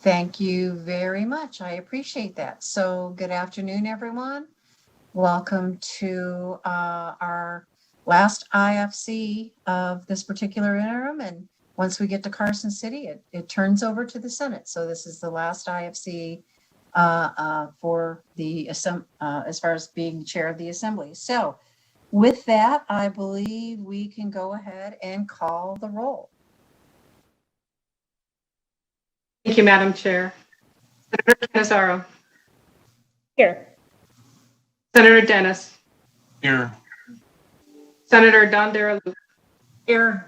Thank you very much. I appreciate that. So good afternoon, everyone. Welcome to our last IFC of this particular interim. And once we get to Carson City, it turns over to the Senate. So this is the last IFC for the as far as being chair of the Assembly. So with that, I believe we can go ahead and call the roll. Thank you, Madam Chair. Senator Cannizzaro. Here. Senator Dennis. Here. Senator Don Deralu. Here.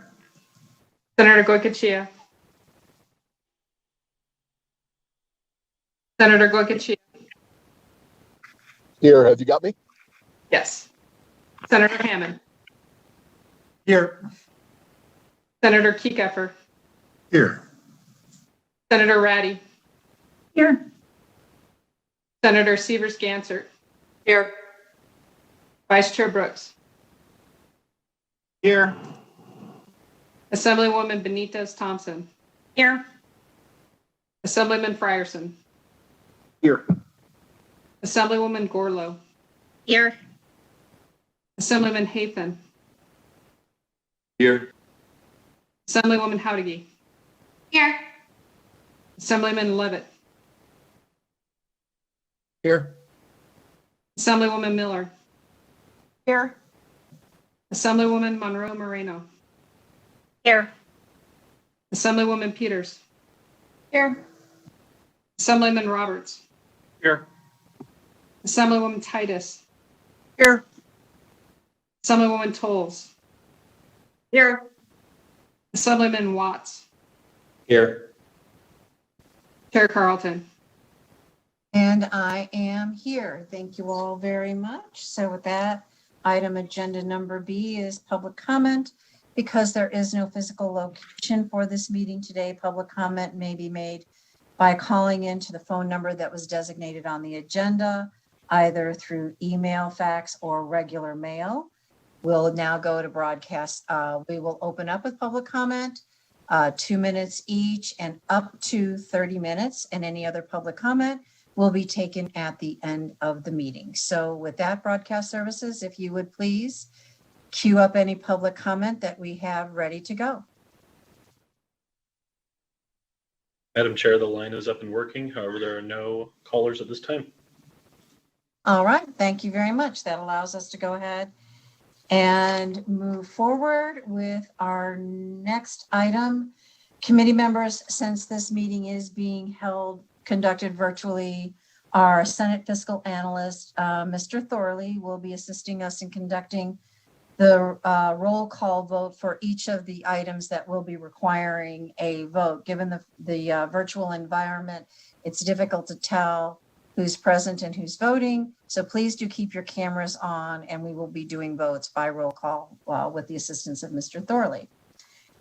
Senator Goycochea. Senator Goycochea. Here. Have you got me? Yes. Senator Hammond. Here. Senator Kiekeffer. Here. Senator Ratty. Here. Senator Sievers-Gansert. Here. Vice Chair Brooks. Here. Assemblywoman Benitez-Thompson. Here. Assemblyman Frierson. Here. Assemblywoman Gorlow. Here. Assemblyman Hafen. Here. Assemblywoman Howdigi. Here. Assemblyman Levitt. Here. Assemblywoman Miller. Here. Assemblywoman Monroe Moreno. Here. Assemblywoman Peters. Here. Assemblyman Roberts. Here. Assemblywoman Titus. Here. Assemblywoman Tolles. Here. Assemblyman Watts. Here. Chair Carlton. And I am here. Thank you all very much. So with that, item agenda number B is public comment. Because there is no physical location for this meeting today, public comment may be made by calling into the phone number that was designated on the agenda, either through email, fax, or regular mail. We'll now go to broadcast. We will open up with public comment, 2 minutes each and up to 30 minutes, and any other public comment will be taken at the end of the meeting. So with that, broadcast services, if you would please queue up any public comment that we have ready to go. Madam Chair, the line is up and working. However, there are no callers at this time. All right, thank you very much. That allows us to go ahead and move forward with our next item. Committee members, since this meeting is being conducted virtually, our Senate Fiscal Analyst, Mr. Thorley, will be assisting us in conducting the roll call vote for each of the items that will be requiring a vote. Given the virtual environment, it's difficult to tell who's present and who's voting. So please do keep your cameras on, and we will be doing votes by roll call with the assistance of Mr. Thorley.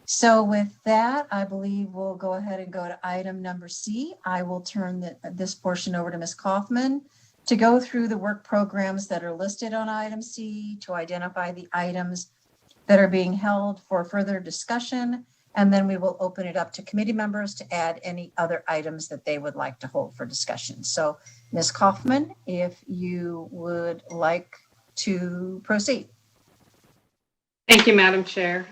So with that, I believe we'll go ahead and go to item number C. I will turn this portion over to Ms. Kaufman to go through the work programs that are listed on item C, to identify the items that are being held for further discussion, and then we will open it up to committee members to add any other items that they would like to hold for discussion. So Ms. Kaufman, if you would like to proceed. Thank you, Madam Chair.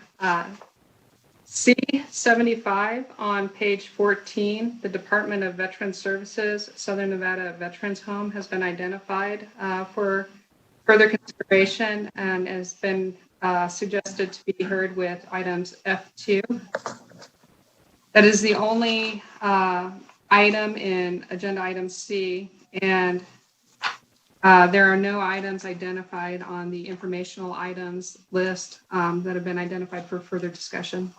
C75 on page 14, the Department of Veterans Services, Southern Nevada Veterans Home has been identified for further consideration and has been suggested to be heard with items F2. That is the only item in agenda item C, and there are no items identified on the informational items list that have been identified for further discussion.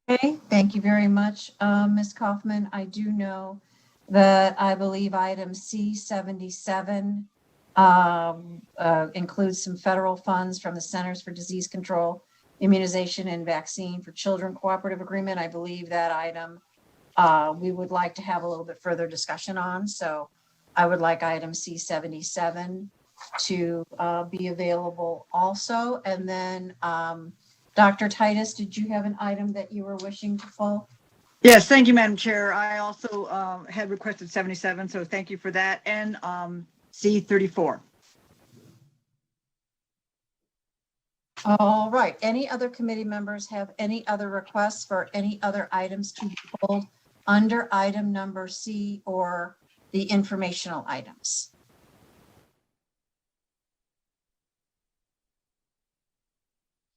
Okay, thank you very much, Ms. Kaufman. I do know that I believe item C77 includes some federal funds from the Centers for Disease Control, Immunization and Vaccine for Children Cooperative Agreement. I believe that item we would like to have a little bit further discussion on. So I would like item C77 to be available also. And then Dr. Titus, did you have an item that you were wishing to pull? Yes, thank you, Madam Chair. I also had requested 77, so thank you for that. And C34. All right. Any other committee members have any other requests for any other items to be pulled under item number C or the informational items?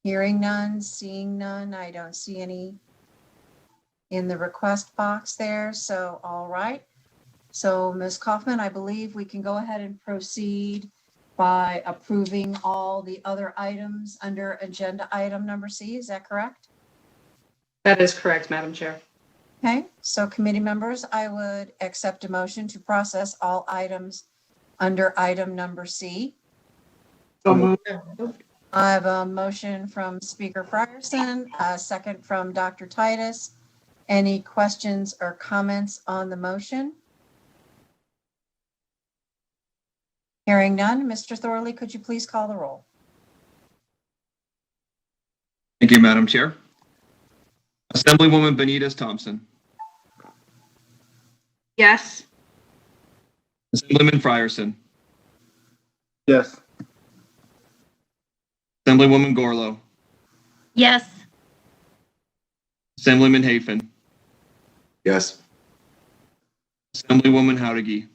Hearing none, seeing none. I don't see any in the request box there. So, all right. So, Ms. Kaufman, I believe we can go ahead and proceed by approving all the other items under agenda item number C. Is that correct? That is correct, Madam Chair. Okay, so committee members, I would accept a motion to process all items under item number C. So moved. I have a motion from Speaker Frierson, a second from Dr. Titus. Any questions or comments on the motion? Hearing none, Mr. Thorley, could you please call the roll? Thank you, Madam Chair. Assemblywoman Benitez Thompson. Yes. Assemblyman Frierson. Yes. Assemblywoman Gorlow. Yes. Assemblyman Hafen. Yes. Assemblywoman Howdigy.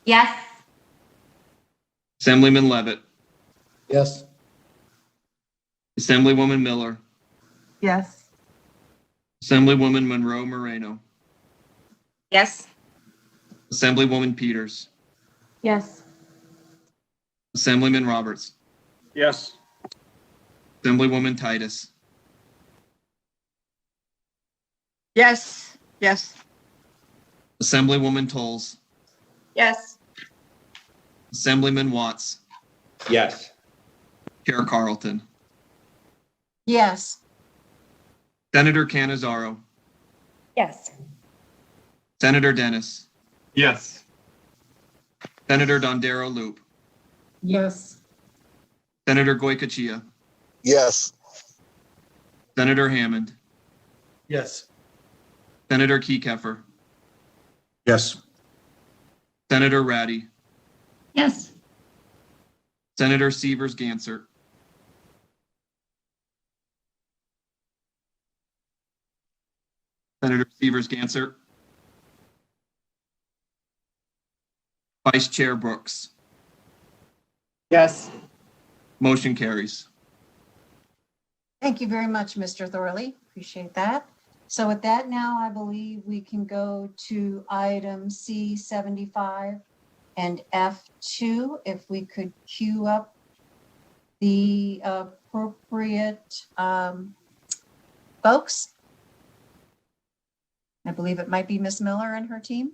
Yes. Assemblyman Levitt. Yes. Assemblywoman Miller. Yes. Assemblywoman Monroe Moreno. Yes. Assemblywoman Peters. Yes. Assemblyman Roberts. Yes. Assemblywoman Titus. Yes. Yes. Assemblywoman Tolles. Yes. Assemblyman Watts. Yes. Chair Carlton. Yes. Senator Cannizzaro. Yes. Senator Dennis. Yes. Senator Dondero Loop. Yes. Senator Goycochea. Yes. Senator Hammond. Yes. Senator Keykefer. Yes. Senator Ratty. Yes. Senator Severs Gansert. Senator Severs Gansert. Vice Chair Brooks. Yes. Motion carries. Thank you very much, Mr. Thorley. Appreciate that. So with that now, I believe we can go to item C75 and F2. If we could queue up the appropriate folks. I believe it might be Miss Miller and her team.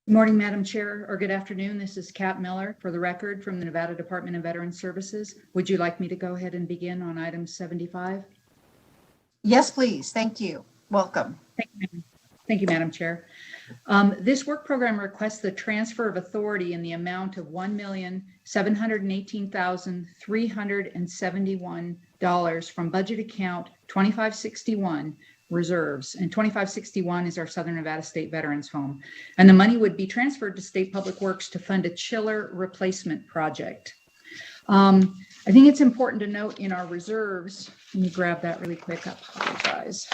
Good morning, Madam Chair, or good afternoon. This is Cap Miller, for the record, from the Nevada Department of Veterans Services. Would you like me to go ahead and begin on item 75? Yes, please. Thank you. Welcome. Thank you, Madam Chair. This work program requests the transfer of authority in the amount of $1,718,371 from budget account 2561 reserves, and 2561 is our Southern Nevada State Veterans Home, and the money would be transferred to State Public Works to fund a chiller replacement project. I think it's important to note in our reserves, let me grab that really quick, I apologize.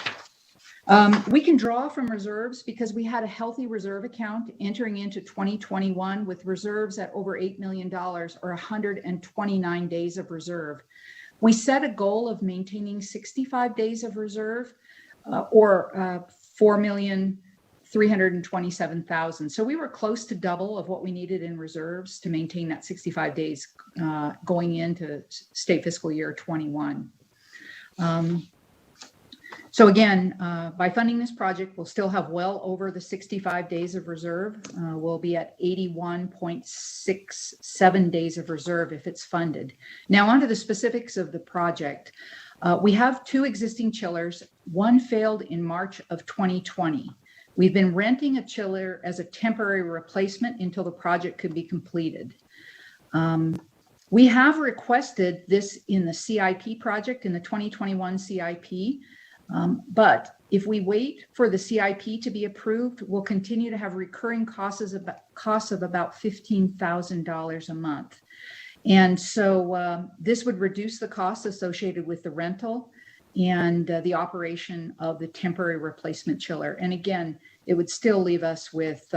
We can draw from reserves because we had a healthy reserve account entering into 2021 with reserves at over $8 million, or 129 days of reserve. We set a goal of maintaining 65 days of reserve, or 4,327,000. So we were close to double of what we needed in reserves to maintain that 65 days going into state fiscal year 21. So again, by funding this project, we'll still have well over the 65 days of reserve. We'll be at 81.67 days of reserve if it's funded. Now onto the specifics of the project. We have 2 existing chillers. One failed in March of 2020. We've been renting a chiller as a temporary replacement until the project could be completed. We have requested this in the CIP project, in the 2021 CIP. But if we wait for the CIP to be approved, we'll continue to have recurring costs of about $15,000 a month. And so this would reduce the costs associated with the rental and the operation of the temporary replacement chiller. And again, it would still leave us with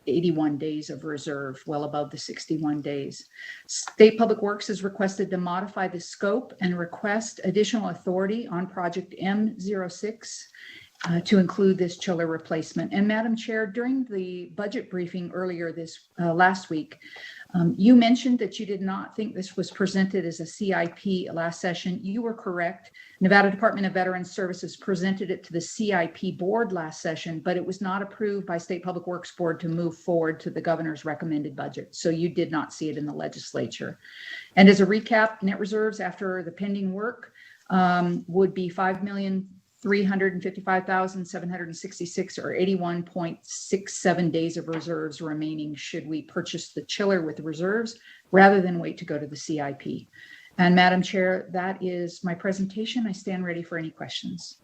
81 days of reserve, well above the 61 days. State Public Works has requested to modify the scope and request additional authority on project M06 to include this chiller replacement. And Madam Chair, during the budget briefing earlier this last week, you mentioned that you did not think this was presented as a CIP last session. You were correct. Nevada Department of Veterans Services presented it to the CIP board last session, but it was not approved by State Public Works Board to move forward to the governor's recommended budget. So you did not see it in the legislature. And as a recap, net reserves after the pending work would be $5,355,766 or 81.67 days of reserves remaining should we purchase the chiller with reserves rather than wait to go to the CIP. And Madam Chair, that is my presentation. I stand ready for any questions.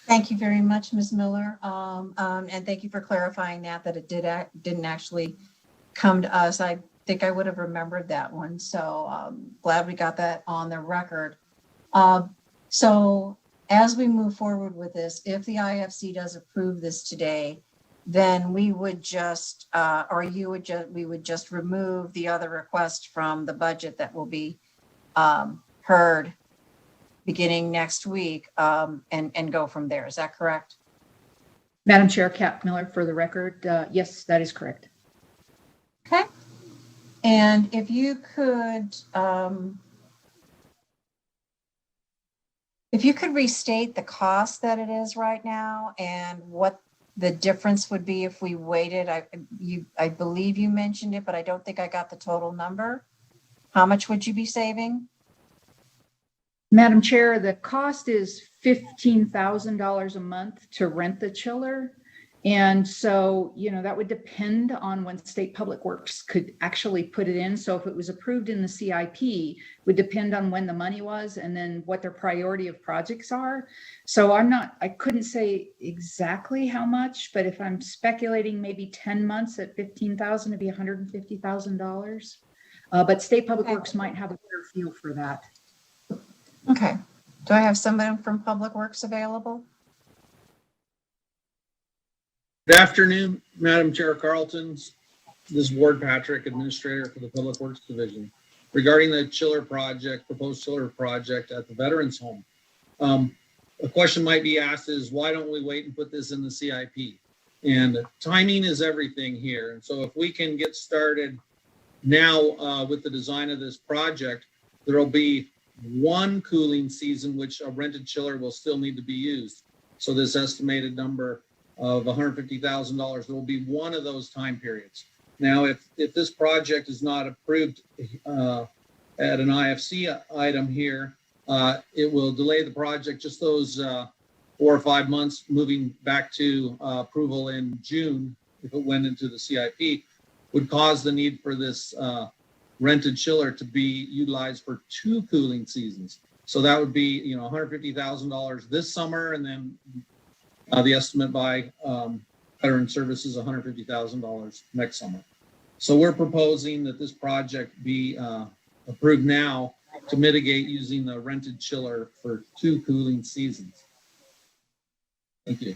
Thank you very much, Ms. Miller. And thank you for clarifying that it didn't actually come to us. I think I would have remembered that one. So glad we got that on the record. So as we move forward with this, if the IFC does approve this today, then we would just, we would just remove the other request from the budget that will be heard beginning next week and go from there. Is that correct? Madam Chair, Cap Miller, for the record, yes, that is correct. Okay. And if you could restate the cost that it is right now and what the difference would be if we waited. I believe you mentioned it, but I don't think I got the total number. How much would you be saving? Madam Chair, the cost is $15,000 a month to rent the chiller. And so, that would depend on when State Public Works could actually put it in. So if it was approved in the CIP, it would depend on when the money was and then what their priority of projects are. So I couldn't say exactly how much, but if I'm speculating maybe 10 months at $15,000, it'd be $150,000. But State Public Works might have a better feel for that. Okay. Do I have somebody from Public Works available? Good afternoon, Madam Chair Carlton. This is Ward Patrick, Administrator for the Public Works Division. Regarding the proposed chiller project at the Veterans Home. A question might be asked is, why don't we wait and put this in the CIP? And timing is everything here. And so if we can get started now with the design of this project, there'll be one cooling season, which a rented chiller will still need to be used. So this estimated number of $150,000, there will be one of those time periods. Now, if this project is not approved at an IFC item here, it will delay the project just those 4 or 5 months, moving back to approval in June, if it went into the CIP, would cause the need for this rented chiller to be utilized for 2 cooling seasons. So that would be, $150,000 this summer, and then the estimate by Veteran Services, $150,000 next summer. So we're proposing that this project be approved now to mitigate using the rented chiller for 2 cooling seasons. Thank you.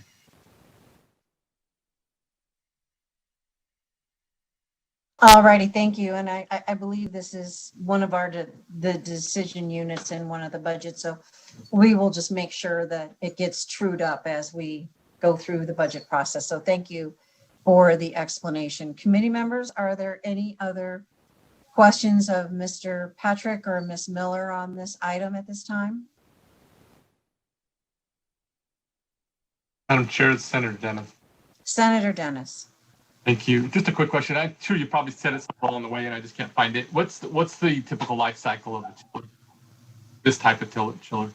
All righty, thank you. And I believe this is one of the decision units in one of the budgets. So we will just make sure that it gets trued up as we go through the budget process. So thank you for the explanation. Committee members, are there any other questions of Mr. Patrick or Ms. Miller on this item at this time? Madam Chair, it's Senator Dennis. Senator Dennis. Thank you. Just a quick question. I'm sure you probably said it somewhere along the way, and I just can't find it. What's the typical life cycle of the chiller? This type of chiller?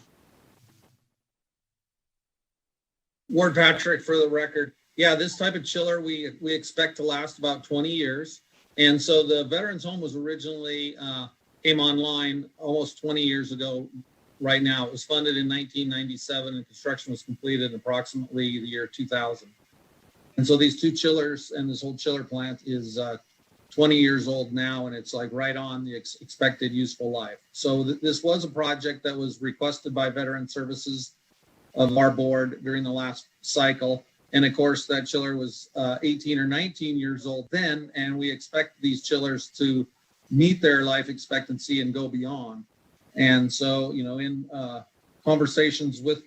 Ward Patrick, for the record. Yeah, this type of chiller we expect to last about 20 years. And so the Veterans Home was originally came online almost 20 years ago right now. It was funded in 1997 and construction was completed in approximately the year 2000. And so these two chillers and this whole chiller plant is 20 years old now, and it's like right on the expected useful life. So this was a project that was requested by Veteran Services of our board during the last cycle. And of course, that chiller was 18 or 19 years old then, and we expect these chillers to meet their life expectancy and go beyond. And so, you know, in conversations with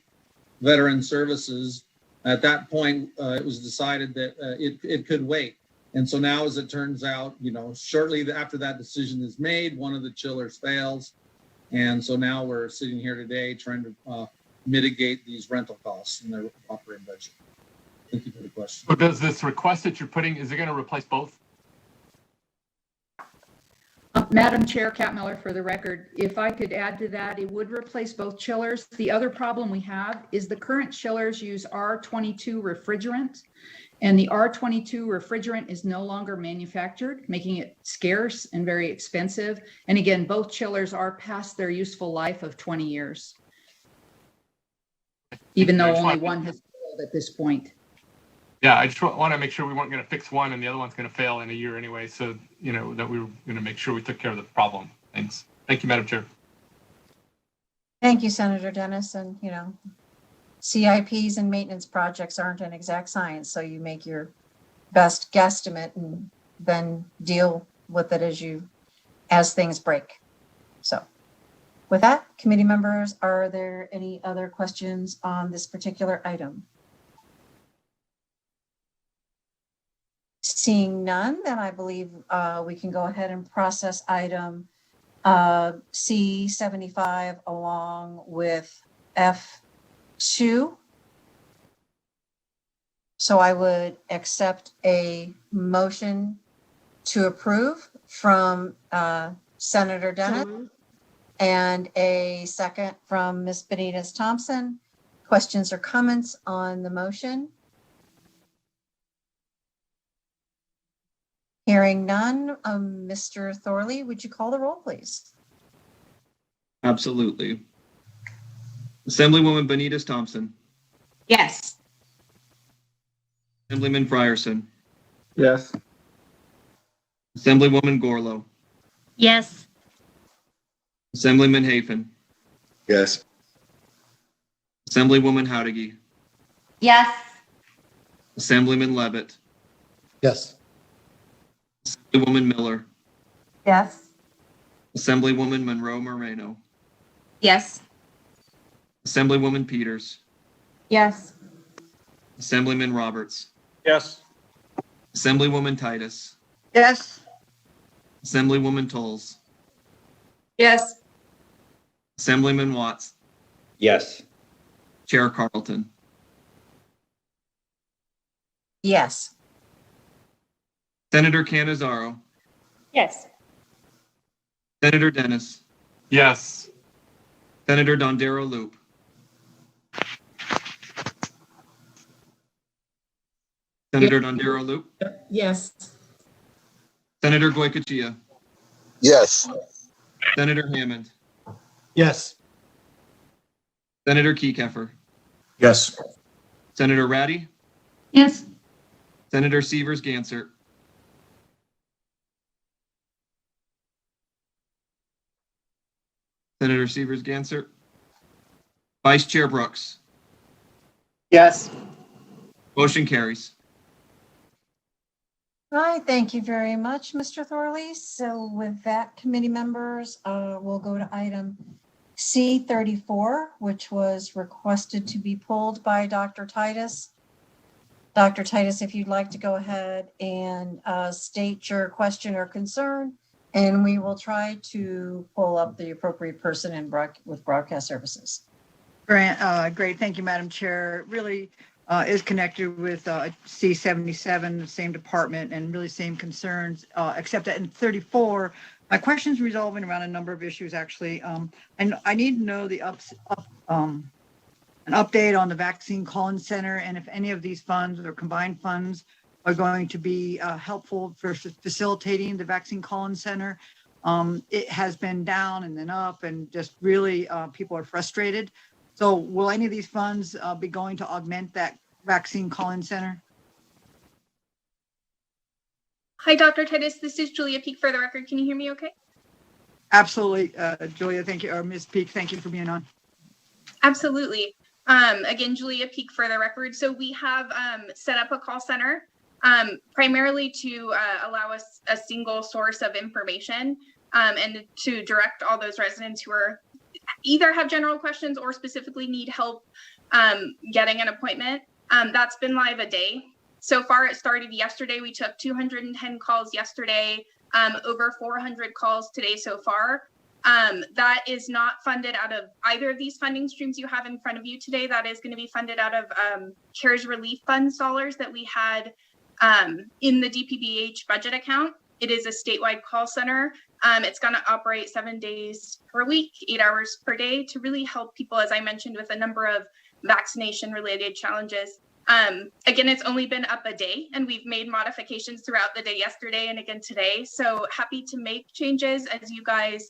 Veteran Services, at that point, it was decided that it could wait. And so now, as it turns out, you know, shortly after that decision is made, one of the chillers fails. And so now we're sitting here today trying to mitigate these rental costs in their operating budget. Thank you for the question. So does this request that you're putting, is it going to replace both? Madam Chair, Cap Miller, for the record, if I could add to that, it would replace both chillers. The other problem we have is the current chillers use R22 refrigerant, and the R22 refrigerant is no longer manufactured, making it scarce and very expensive. And again, both chillers are past their useful life of 20 years, even though only one has failed at this point. Yeah, I just want to make sure we weren't going to fix one and the other one's going to fail in a year anyway. So, you know, that we were going to make sure we took care of the problem. Thanks. Thank you, Madam Chair. Thank you, Senator Dennis. And, you know, CIPs and maintenance projects aren't an exact science. So you make your best guesstimate and then deal with it as things break. So with that, committee members, are there any other questions on this particular item? Seeing none, then I believe we can go ahead and process item C75 along with F2. So I would accept a motion to approve from Senator Dennett and a second from Ms. Benitez Thompson. Questions or comments on the motion? Hearing none, Mr. Thorley, would you call the roll, please? Absolutely. Assemblywoman Benitez Thompson. Yes. Assemblyman Frierson. Yes. Assemblywoman Gorlow. Yes. Assemblyman Hafen. Yes. Assemblywoman Howdigy. Yes. Assemblyman Levitt. Yes. Assemblywoman Miller. Yes. Assemblywoman Monroe Moreno. Yes. Assemblywoman Peters. Yes. Assemblyman Roberts. Yes. Assemblywoman Titus. Yes. Assemblywoman Tolles. Yes. Assemblyman Watts. Yes. Chair Carlton. Yes. Senator Cannizzaro. Yes. Senator Dennis. Yes. Senator Dondero Loop. Senator Dondero Loop. Yes. Senator Goycochea. Yes. Senator Hammond. Yes. Senator Keycaffer. Yes. Senator Ratty. Yes. Senator Severs Gansert. Senator Severs Gansert. Vice Chair Brooks. Yes. Motion carries. All right, thank you very much, Mr. Thorley. So with that, committee members, we'll go to item C34, which was requested to be pulled by Dr. Titus. Dr. Titus, if you'd like to go ahead and state your question or concern, and we will try to pull up the appropriate person with broadcast services. Great. Thank you, Madam Chair. Really is connected with C77, the same department, and really same concerns, except that in 34, my question's resolving around a number of issues, actually. And I need to know an update on the Vaccine Call-in Center, and if any of these funds or combined funds are going to be helpful for facilitating the vaccine call-in center. It has been down and then up, and just really people are frustrated. So will any of these funds be going to augment that vaccine call-in center? Hi, Dr. Titus. This is Julia Peak for the record. Can you hear me okay? Absolutely, Julia, thank you, or Ms. Peak, thank you for being on. Absolutely. Again, Julia Peak for the record. So we have set up a call center primarily to allow us a single source of information and to direct all those residents who are either have general questions or specifically need help getting an appointment. That's been live a day. So far, it started yesterday. We took 210 calls yesterday, over 400 calls today so far. That is not funded out of either of these funding streams you have in front of you today. That is going to be funded out of CARES relief funds dollars that we had in the DPBH budget account. It is a statewide call center. It's going to operate 7 days per week, 8 hours per day to really help people, as I mentioned, with a number of vaccination related challenges. Again, it's only been up a day and we've made modifications throughout the day yesterday and again today. So happy to make changes as you guys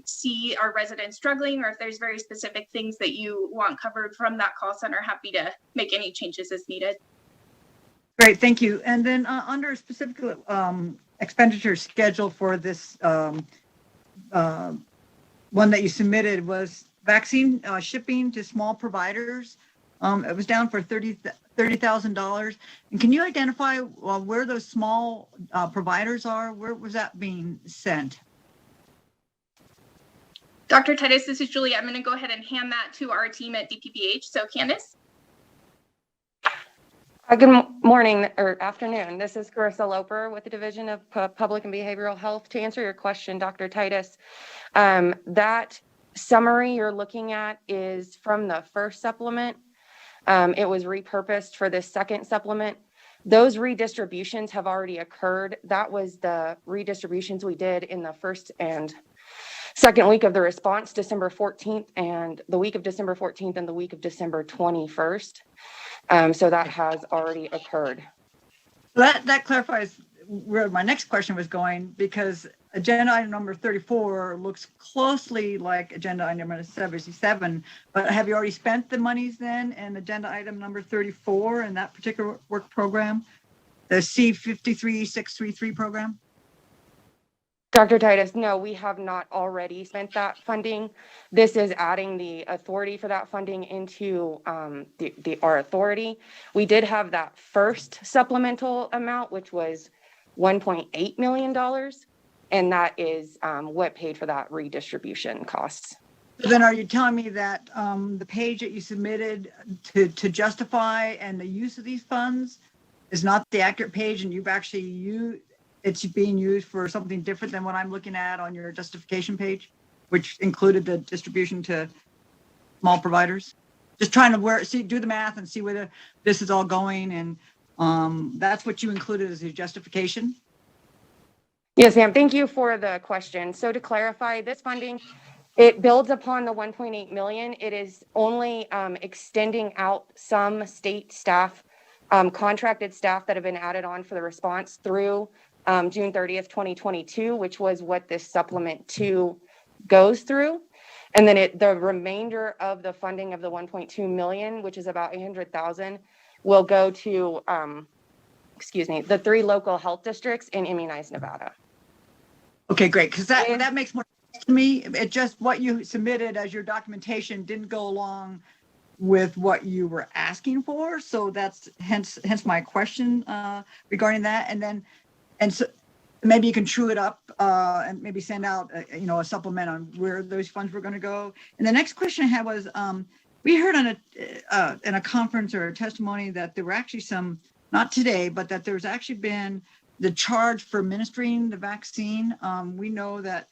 see our residents struggling, or if there's very specific things that you want covered from that call center, happy to make any changes as needed. Great, thank you. And then under specific expenditure schedule for this one that you submitted was vaccine shipping to small providers. It was down for $30,000. And can you identify where those small providers are? Where was that being sent? Dr. Titus, this is Julie. I'm going to go ahead and hand that to our team at DPPH. So Candace. Good morning or afternoon. This is Carissa Loper with the Division of Public and Behavioral Health. To answer your question, Dr. Titus, that summary you're looking at is from the first supplement. It was repurposed for this second supplement. Those redistributions have already occurred. That was the redistributions we did in the first and second week of the response, December 14th, and the week of December 14th and the week of December 21st. So that has already occurred. That clarifies where my next question was going, because agenda item number 34 looks closely like agenda item number 77, but have you already spent the monies then in agenda item number 34 in that particular work program, the C53633 program? Dr. Titus, no, we have not already spent that funding. This is adding the authority for that funding into our authority. We did have that first supplemental amount, which was $1.8 million. And that is what paid for that redistribution costs. Then are you telling me that the page that you submitted to justify and the use of these funds is not the accurate page, and you've actually it's being used for something different than what I'm looking at on your justification page, which included the distribution to small providers? Just trying to do the math and see whether this is all going, and that's what you included as your justification? Yes, ma'am. Thank you for the question. So to clarify, this funding, it builds upon the 1.8 million. It is only extending out some state staff, contracted staff that have been added on for the response through June 30th, 2022, which was what this supplement 2 goes through. And then the remainder of the funding of the 1.2 million, which is about 800,000, will go to, the 3 local health districts in Immunize Nevada. Okay, great. Because that makes more sense to me. It just, what you submitted as your documentation didn't go along with what you were asking for. So that's hence my question regarding that. And so maybe you can true it up and maybe send out a supplement on where those funds were going to go. And the next question I had was, we heard on in a conference or a testimony that there were actually some, not today, but that there's actually been the charge for administering the vaccine. We know that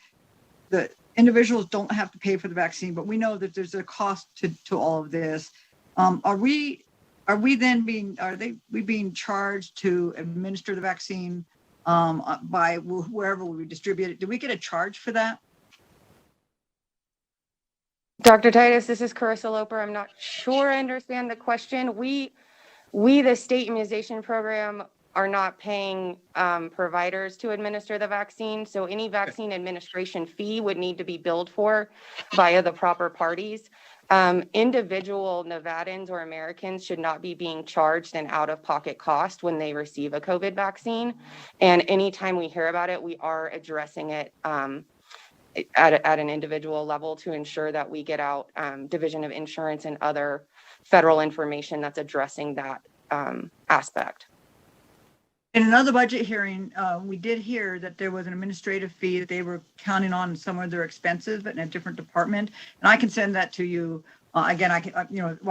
the individuals don't have to pay for the vaccine, but we know that there's a cost to all of this. Are we being charged to administer the vaccine by wherever we distribute it? Do we get a charge for that? Dr. Titus, this is Carissa Loper. I'm not sure I understand the question. We the state immunization program, are not paying providers to administer the vaccine. So any vaccine administration fee would need to be billed for via the proper parties. Individual Nevadans or Americans should not be being charged an out-of-pocket cost when they receive a COVID vaccine. And anytime we hear about it, we are addressing it at an individual level to ensure that we get out Division of Insurance and other federal information that's addressing that aspect. In another budget hearing, we did hear that there was an administrative fee that they were counting on some of their expenses in a different department. And I can send that to you. Again, I can, I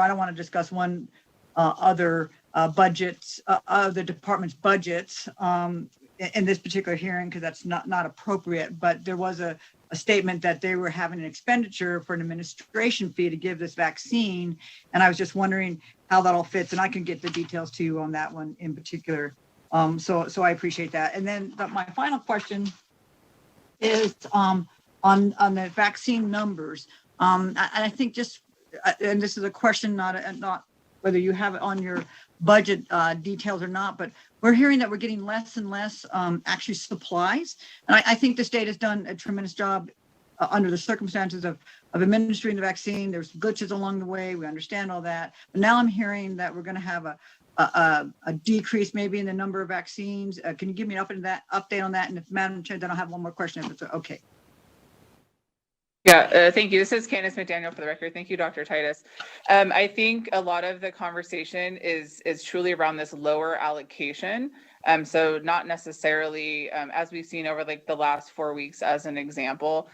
don't want to discuss one other budgets, other department's budgets in this particular hearing, because that's not appropriate. But there was a statement that they were having an expenditure for an administration fee to give this vaccine. And I was just wondering how that all fits. And I can get the details to you on that one in particular. So I appreciate that. And then my final question is on the vaccine numbers. And I think just, and this is a question, not whether you have it on your budget details or not, but we're hearing that we're getting less and less actually supplies. And I think the state has done a tremendous job under the circumstances of administering the vaccine. There's glitches along the way. We understand all that. But now I'm hearing that we're going to have a decrease maybe in the number of vaccines. Can you give me an update on that? And if Madam Chair, then I'll have one more question if it's okay. Yeah, thank you. This is Candace McDaniel for the record. Thank you, Dr. Titus. I think a lot of the conversation is truly around this lower allocation. So not necessarily, as we've seen over like the last 4 weeks, as an example,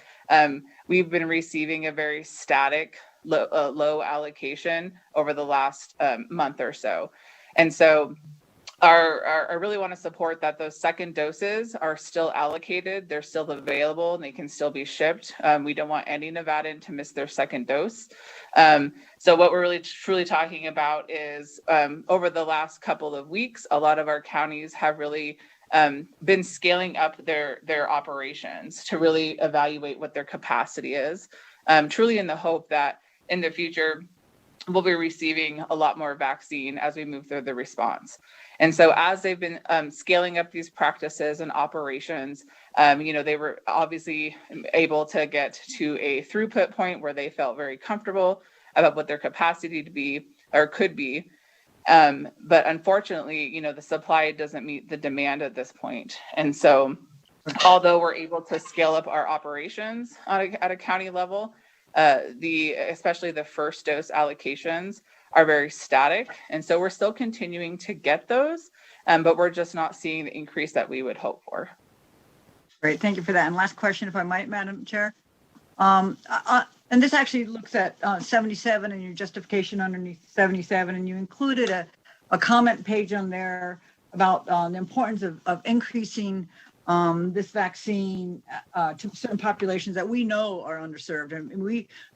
we've been receiving a very static low allocation over the last month or so. And so I really want to support that those second doses are still allocated, they're still available, and they can still be shipped. We don't want any Nevadan to miss their second dose. So what we're really truly talking about is over the last couple of weeks, a lot of our counties have really been scaling up their operations to really evaluate what their capacity is, truly in the hope that in the future, we'll be receiving a lot more vaccine as we move through the response. And so as they've been scaling up these practices and operations, they were obviously able to get to a throughput point where they felt very comfortable about what their capacity to be or could be. But unfortunately, the supply doesn't meet the demand at this point. And so although we're able to scale up our operations at a county level, especially the first dose allocations are very static. And so we're still continuing to get those, but we're just not seeing the increase that we would hope for. Great, thank you for that. And last question, if I might, Madam Chair. And this actually looks at 77 and your justification underneath 77, and you included a comment page on there about the importance of increasing this vaccine to certain populations that we know are underserved. And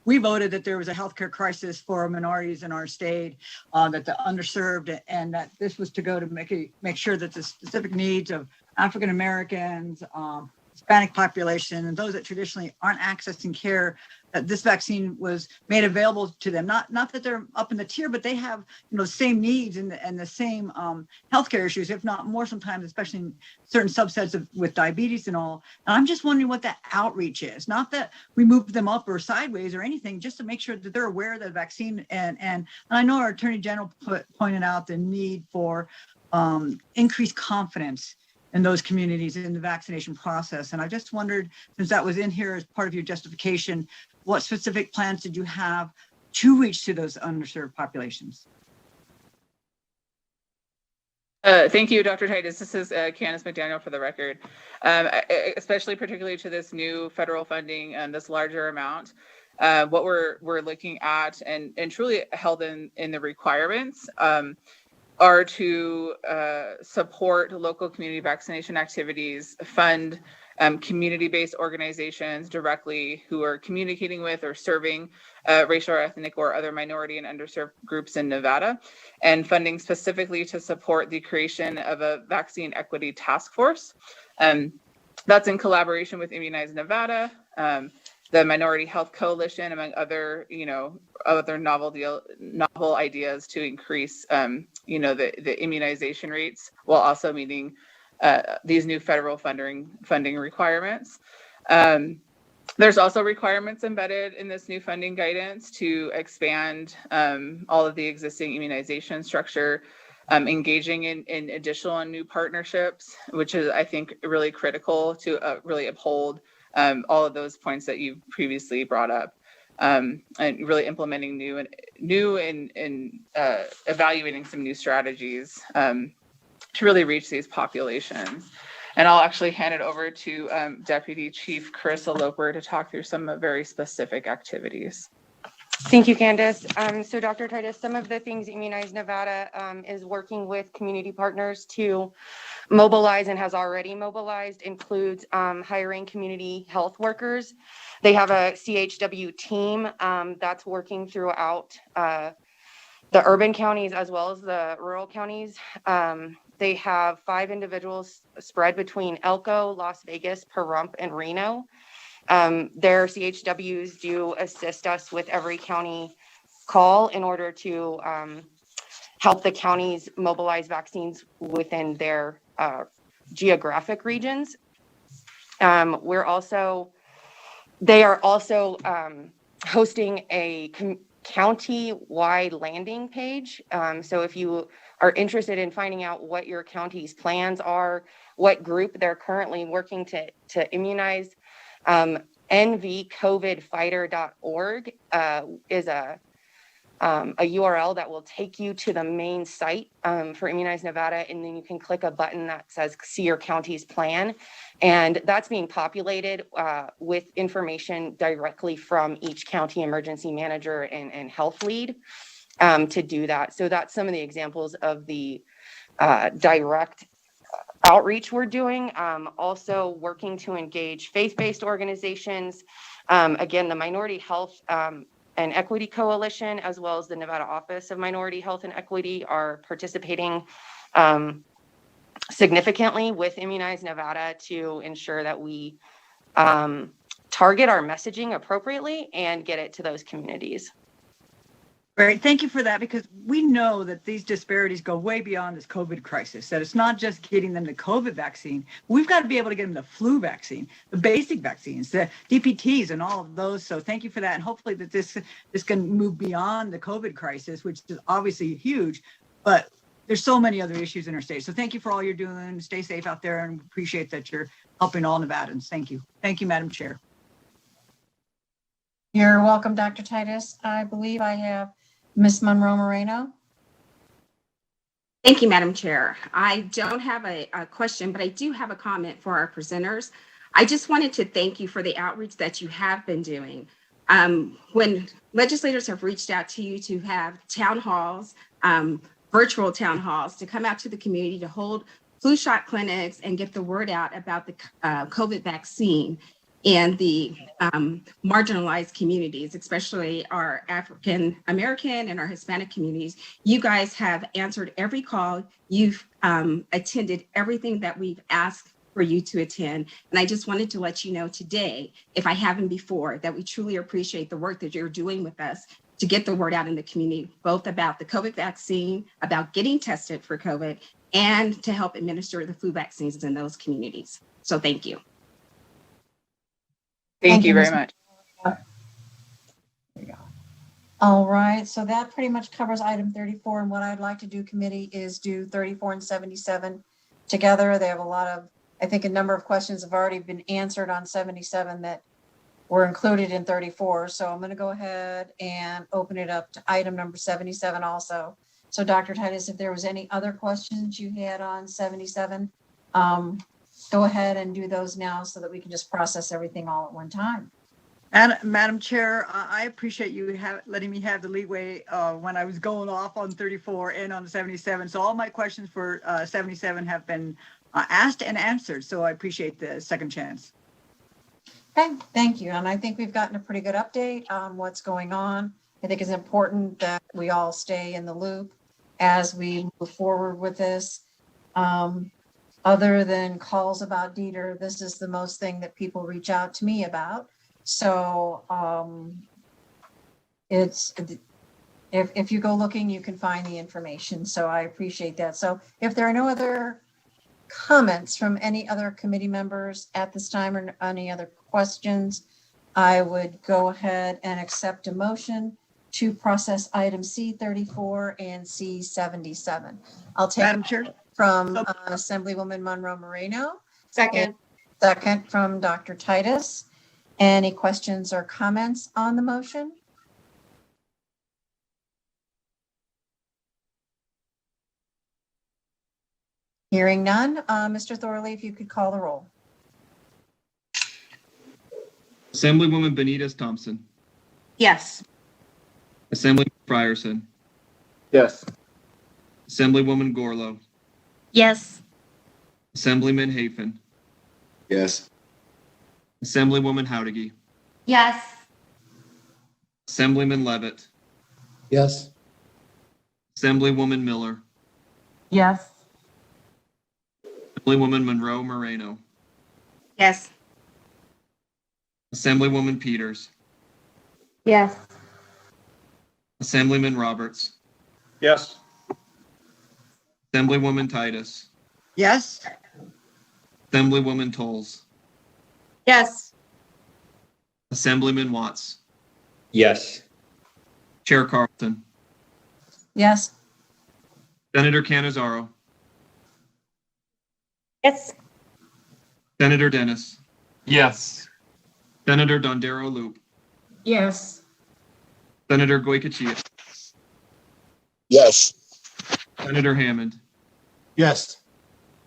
we voted that there was a healthcare crisis for minorities in our state, that the underserved, and that this was to go to make sure that the specific needs of African Americans, Hispanic population, and those that traditionally aren't accessing care, that this vaccine was made available to them. Not that they're up in the tier, but they have the same needs and the same healthcare issues, if not more sometimes, especially in certain subsets with diabetes and all. And I'm just wondering what that outreach is. Not that we move them up or sideways or anything, just to make sure that they're aware of the vaccine. And I know our Attorney General pointed out the need for increased confidence in those communities in the vaccination process. And I just wondered, since that was in here as part of your justification, what specific plans did you have to reach to those underserved populations? Thank you, Dr. Titus. This is Candace McDaniel for the record. Especially particularly to this new federal funding and this larger amount, what we're looking at and truly held in the requirements are to support local community vaccination activities, fund community-based organizations directly who are communicating with or serving racial or ethnic or other minority and underserved groups in Nevada, and funding specifically to support the creation of a vaccine equity task force. That's in collaboration with Immunize Nevada, the Minority Health Coalition, among other, other novel ideas to increase, the immunization rates while also meeting these new federal funding requirements. There's also requirements embedded in this new funding guidance to expand all of the existing immunization structure, engaging in additional and new partnerships, which is, I think, really critical to really uphold all of those points that you previously brought up, and really implementing new and evaluating some new strategies to really reach these populations. And I'll actually hand it over to Deputy Chief Carissa Loper to talk through some very specific activities. Thank you, Candace. So Dr. Titus, some of the things Immunize Nevada is working with community partners to mobilize and has already mobilized includes hiring community health workers. They have a CHW team that's working throughout the urban counties as well as the rural counties. They have 5 individuals spread between Elko, Las Vegas, Pahrump, and Reno. Their CHWs do assist us with every county call in order to help the counties mobilize vaccines within their geographic regions. They are also hosting a county-wide landing page. So if you are interested in finding out what your county's plans are, what group they're currently working to immunize, nvcovidfighter.org is a URL that will take you to the main site for Immunize Nevada, and then you can click a button that says see your county's plan, and that's being populated with information directly from each county emergency manager and health lead to do that. So that's some of the examples of the direct outreach we're doing. Also working to engage faith-based organizations. Again, the Minority Health and Equity Coalition, as well as the Nevada Office of Minority Health and Equity, are participating significantly with Immunize Nevada to ensure that we target our messaging appropriately and get it to those communities. Great. Thank you for that, because we know that these disparities go way beyond this COVID crisis, that it's not just getting them the COVID vaccine. We've got to be able to get them the flu vaccine, the basic vaccines, the DPTs and all of those. So thank you for that. And hopefully that this can move beyond the COVID crisis, which is obviously huge, but there's so many other issues in our state. So thank you for all you're doing. Stay safe out there, and appreciate that you're helping all Nevadans. Thank you. Thank you, Madam Chair. You're welcome, Dr. Titus. I believe I have Ms. Monroe Moreno. Thank you, Madam Chair. I don't have a question, but I do have a comment for our presenters. I just wanted to thank you for the outreach that you have been doing. When legislators have reached out to you to have town halls, virtual town halls, to come out to the community to hold flu shot clinics and get the word out about the COVID vaccine and the marginalized communities, especially our African American and our Hispanic communities, you guys have answered every call. You've attended everything that we've asked for you to attend. And I just wanted to let you know today, if I haven't before, that we truly appreciate the work that you're doing with us to get the word out in the community, both about the COVID vaccine, about getting tested for COVID, and to help administer the flu vaccines in those communities. So thank you. Thank you very much. There you go. All right, so that pretty much covers item 34. And what I'd like to do, committee, is do 34 and 77 together. They have a lot of, I think a number of questions have already been answered on 77 that were included in 34. So I'm going to go ahead and open it up to item number 77 also. So Dr. Titus, if there was any other questions you had on 77, go ahead and do those now so that we can just process everything all at one time. And Madam Chair, I appreciate you letting me have the leeway when I was going off on 34 and on 77. So all my questions for 77 have been asked and answered. So I appreciate the second chance. Okay, thank you. And I think we've gotten a pretty good update on what's going on. I think it's important that we all stay in the loop as we move forward with this. Other than calls about Dieter, this is the most thing that people reach out to me about. So it's, if you go looking, you can find the information. So I appreciate that. So if there are no other comments from any other committee members at this time or any other questions, I would go ahead and accept a motion to process item C34 and C77. I'll take Madam Chair? from Assemblywoman Monroe Moreno. Second. Second from Dr. Titus. Any questions or comments on the motion? Hearing none, Mr. Thorley, if you could call the roll. Assemblywoman Benitez Thompson. Yes. Assemblyman Frierson. Yes. Assemblywoman Gorlow. Yes. Assemblyman Hafen. Yes. Assemblywoman Howdigy. Yes. Assemblyman Levitt. Yes. Assemblywoman Miller. Yes. Assemblywoman Monroe Moreno. Yes. Assemblywoman Peters. Yes. Assemblyman Roberts. Yes. Assemblywoman Titus. Yes. Assemblywoman Tolles. Yes. Assemblyman Watts. Yes. Chair Carlton. Yes. Senator Canizaro. Yes. Senator Dennis. Yes. Senator Dondero Loop. Yes. Senator Goycochea. Yes. Senator Hammond. Yes.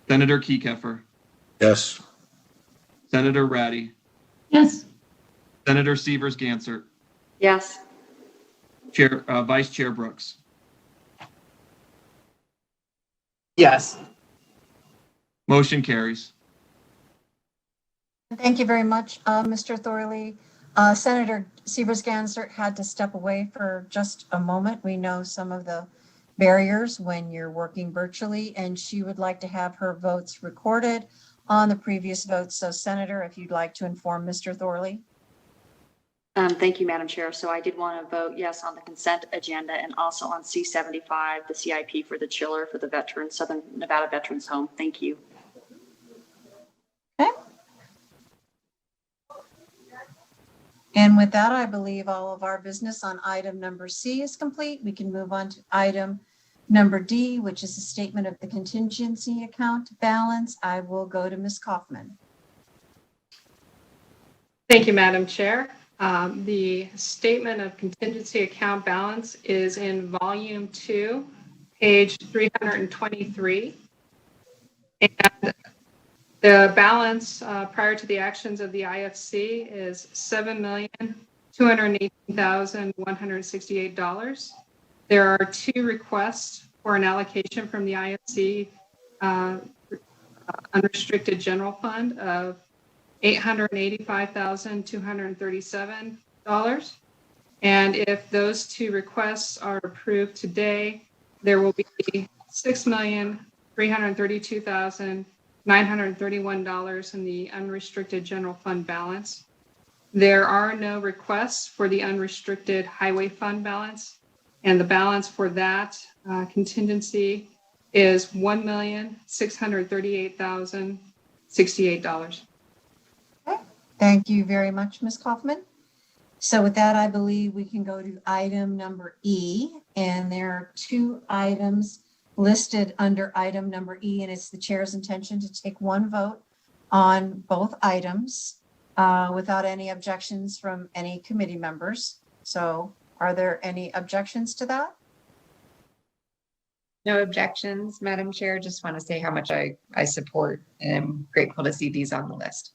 Senator Kekeffer. Yes. Senator Ratty. Yes. Senator Severs Gansert. Yes. Vice Chair Brooks. Yes. Motion carries. Thank you very much, Mr. Thorley. Senator Severs Gansert had to step away for just a moment. We know some of the barriers when you're working virtually, and she would like to have her votes recorded on the previous votes. So Senator, if you'd like to inform Mr. Thorley. Thank you, Madam Chair. So I did want to vote yes on the consent agenda and also on C75, the CIP for the chiller for the veterans, Southern Nevada Veterans Home. Thank you. Okay. And with that, I believe all of our business on item number C is complete. We can move on to item number D, which is a statement of the contingency account balance. I will go to Ms. Kaufman. Thank you, Madam Chair. The statement of contingency account balance is in volume 2, page 323. And the balance prior to the actions of the IFC is $7,218,168. There are 2 requests for an allocation from the IFC unrestricted general fund of $885,237. And if those 2 requests are approved today, there will be $6,332,931 in the unrestricted general fund balance. There are no requests for the unrestricted highway fund balance, and the balance for that contingency is $1,638,068. Thank you very much, Ms. Kaufman. So with that, I believe we can go to item number E, and there are 2 items listed under item number E, and it's the chair's intention to take one vote on both items without any objections from any committee members. So are there any objections to that? No objections, Madam Chair. Just want to say how much I support and I'm grateful to see these on the list.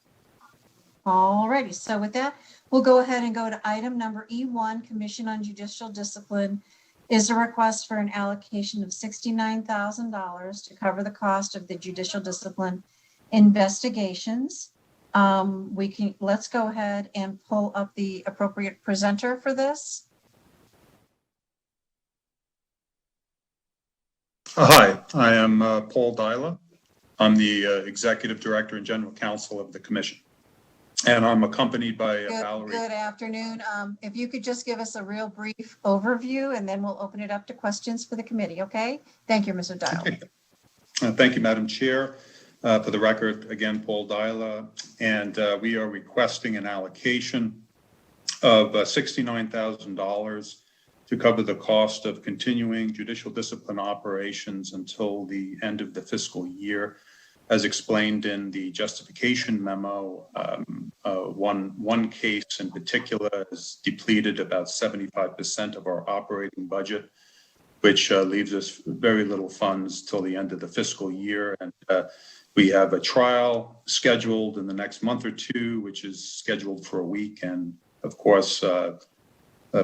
All righty. So with that, we'll go ahead and go to item number E1, Commission on Judicial Discipline, is a request for an allocation of $69,000 to cover the cost of the judicial discipline investigations. Let's go ahead and pull up the appropriate presenter for this. Hi, I am Paul Dyla. I'm the Executive Director and General Counsel of the Commission. and I'm accompanied by Valerie. Good afternoon. If you could just give us a real brief overview, and then we'll open it up to questions for the committee, okay? Thank you, Mr. Dial. Thank you, Madam Chair. For the record, again, Paul Dyla, and we are requesting an allocation of $69,000 to cover the cost of continuing judicial discipline operations until the end of the fiscal year. As explained in the justification memo, one case in particular has depleted about 75% of our operating budget, which leaves us very little funds till the end of the fiscal year. And we have a trial scheduled in the next month or two, which is scheduled for a week. And of course,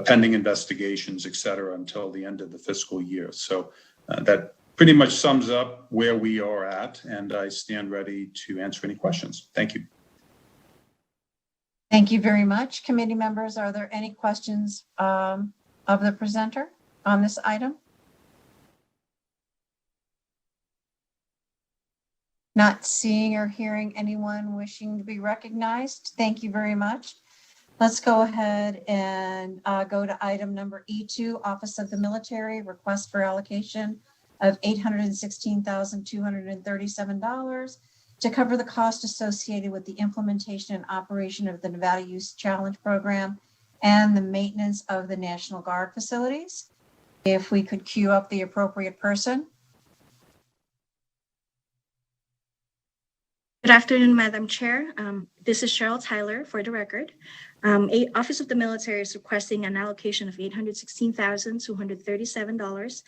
pending investigations, et cetera, until the end of the fiscal year. So that pretty much sums up where we are at, and I stand ready to answer any questions. Thank you. Thank you very much. Committee members, are there any questions of the presenter on this item? Not seeing or hearing anyone wishing to be recognized. Thank you very much. Let's go ahead and go to item number E2, Office of the Military, request for allocation of $816,237 to cover the cost associated with the implementation and operation of the Nevada Youth Challenge Program and the maintenance of the National Guard facilities. If we could queue up the appropriate person. Good afternoon, Madam Chair. This is Cheryl Tyler for the record. Office of the Military is requesting an allocation of $816,237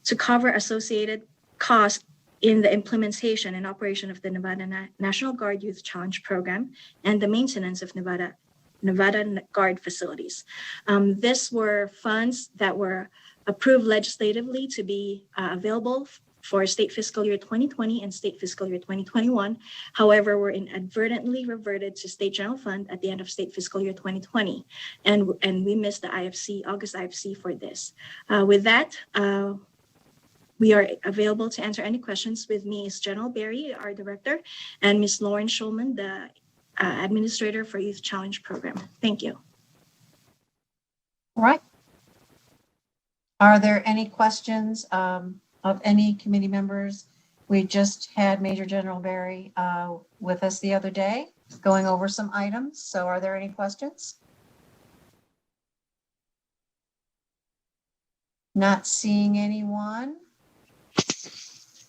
to cover associated costs in the implementation and operation of the Nevada National Guard Youth Challenge Program and the maintenance of Nevada Guard facilities. These were funds that were approved legislatively to be available for state fiscal year 2020 and state fiscal year 2021. However, were inadvertently reverted to state general fund at the end of state fiscal year 2020. And we missed the IFC, August IFC for this. With that, we are available to answer any questions. With me is General Barry, our director, and Ms. Lauren Schulman, the administrator for Youth Challenge Program. Thank you. All right. Are there any questions of any committee members? We just had Major General Barry with us the other day going over some items. So are there any questions? Not seeing anyone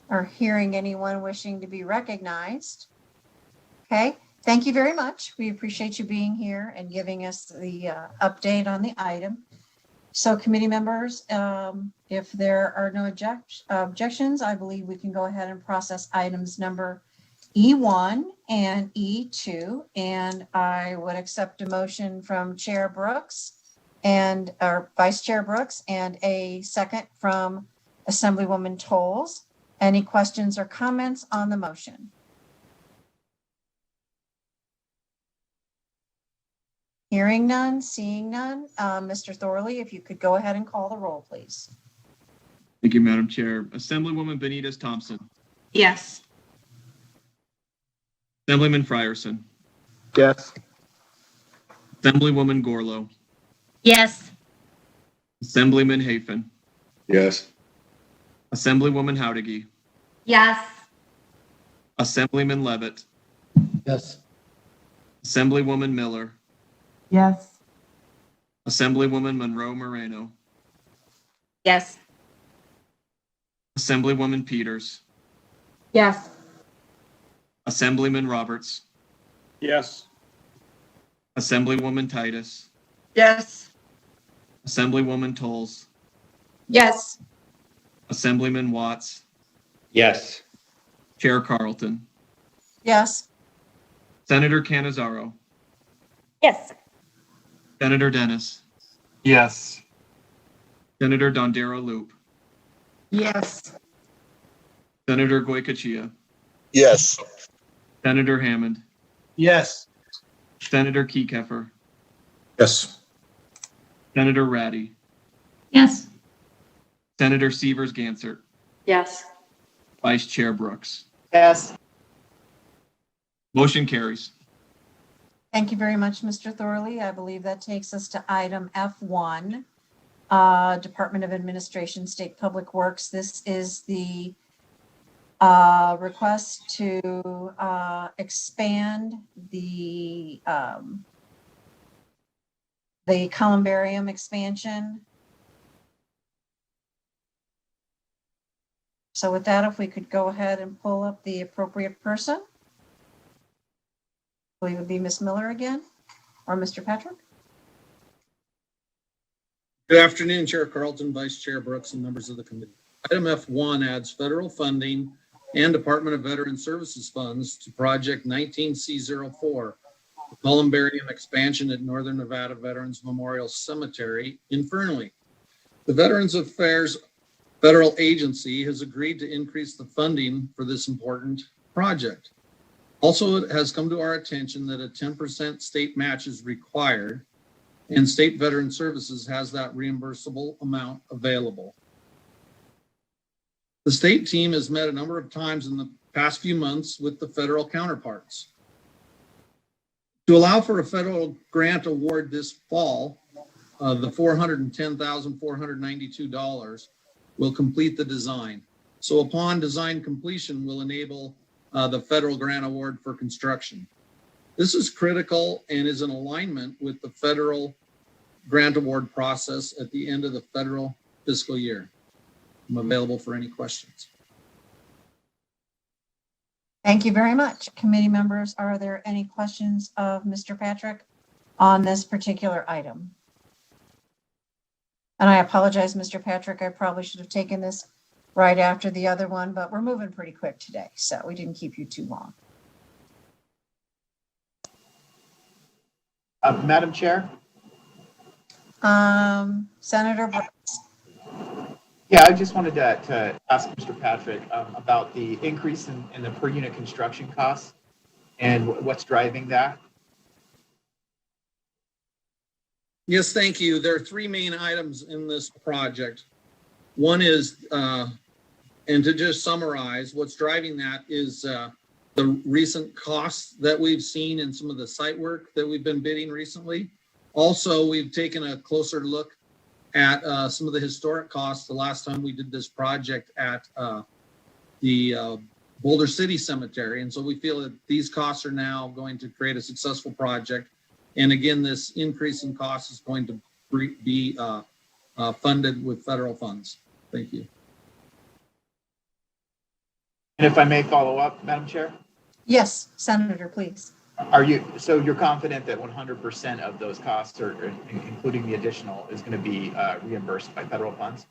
or hearing anyone wishing to be recognized. Okay, thank you very much. We appreciate you being here and giving us the update on the item. So committee members, if there are no objections, I believe we can go ahead and process items number E1 and E2. And I would accept a motion from Chair Brooks or Vice Chair Brooks and a second from Assemblywoman Tolles. Any questions or comments on the motion? Hearing none, seeing none. Mr. Thorley, if you could go ahead and call the roll, please. Thank you, Madam Chair. Assemblywoman Benitez Thompson. Yes. Assemblyman Frierson. Yes. Assemblywoman Gorlow. Yes. Assemblyman Hafen. Yes. Assemblywoman Howdigy. Yes. Assemblyman Levitt. Yes. Assemblywoman Miller. Yes. Assemblywoman Monroe Moreno. Yes. Assemblywoman Peters. Yes. Assemblyman Roberts. Yes. Assemblywoman Titus. Yes. Assemblywoman Tolles. Yes. Assemblyman Watts. Yes. Chair Carlton. Yes. Senator Canizaro. Yes. Senator Dennis. Yes. Senator Dondero Loop. Yes. Senator Goycochea. Yes. Senator Hammond. Yes. Senator Keykefer. Yes. Senator Ratty. Yes. Senator Severs Gansert. Yes. Vice Chair Brooks. Yes. Motion carries. Thank you very much, Mr. Thorley. I believe that takes us to item F1, Department of Administration, State Public Works. This is the request to expand the columbarium expansion. So with that, if we could go ahead and pull up the appropriate person. I believe it would be Ms. Miller again, or Mr. Patrick. Good afternoon, Chair Carlton, Vice Chair Brooks, and members of the committee. Item F1 adds federal funding and Department of Veteran Services funds to Project 19C04, the columbarium expansion at Northern Nevada Veterans Memorial Cemetery in Fernley. The Veterans Affairs Federal Agency has agreed to increase the funding for this important project. Also, it has come to our attention that a 10% state match is required, and State Veteran Services has that reimbursable amount available. The state team has met a number of times in the past few months with the federal counterparts. To allow for a federal grant award this fall, the $410,492 will complete the design. So upon design completion will enable the federal grant award for construction. This is critical and is in alignment with the federal grant award process at the end of the federal fiscal year. I'm available for any questions. Thank you very much. Committee members, are there any questions of Mr. Patrick on this particular item? And I apologize, Mr. Patrick, I probably should have taken this right after the other one, but we're moving pretty quick today, so we didn't keep you too long. Madam Chair? Senator Brooks. Yeah, I just wanted to ask Mr. Patrick about the increase in the per unit construction costs and what's driving that. Yes, thank you. There are three main items in this project. One is, and to just summarize, what's driving that is the recent costs that we've seen in some of the site work that we've been bidding recently. Also, we've taken a closer look at some of the historic costs the last time we did this project at the Boulder City Cemetery. And so we feel that these costs are now going to create a successful project. And again, this increase in cost is going to be funded with federal funds. Thank you. And if I may follow up, Madam Chair? Yes, Senator, please. So you're confident that 100% of those costs, or including the additional, is going to be reimbursed by federal funds?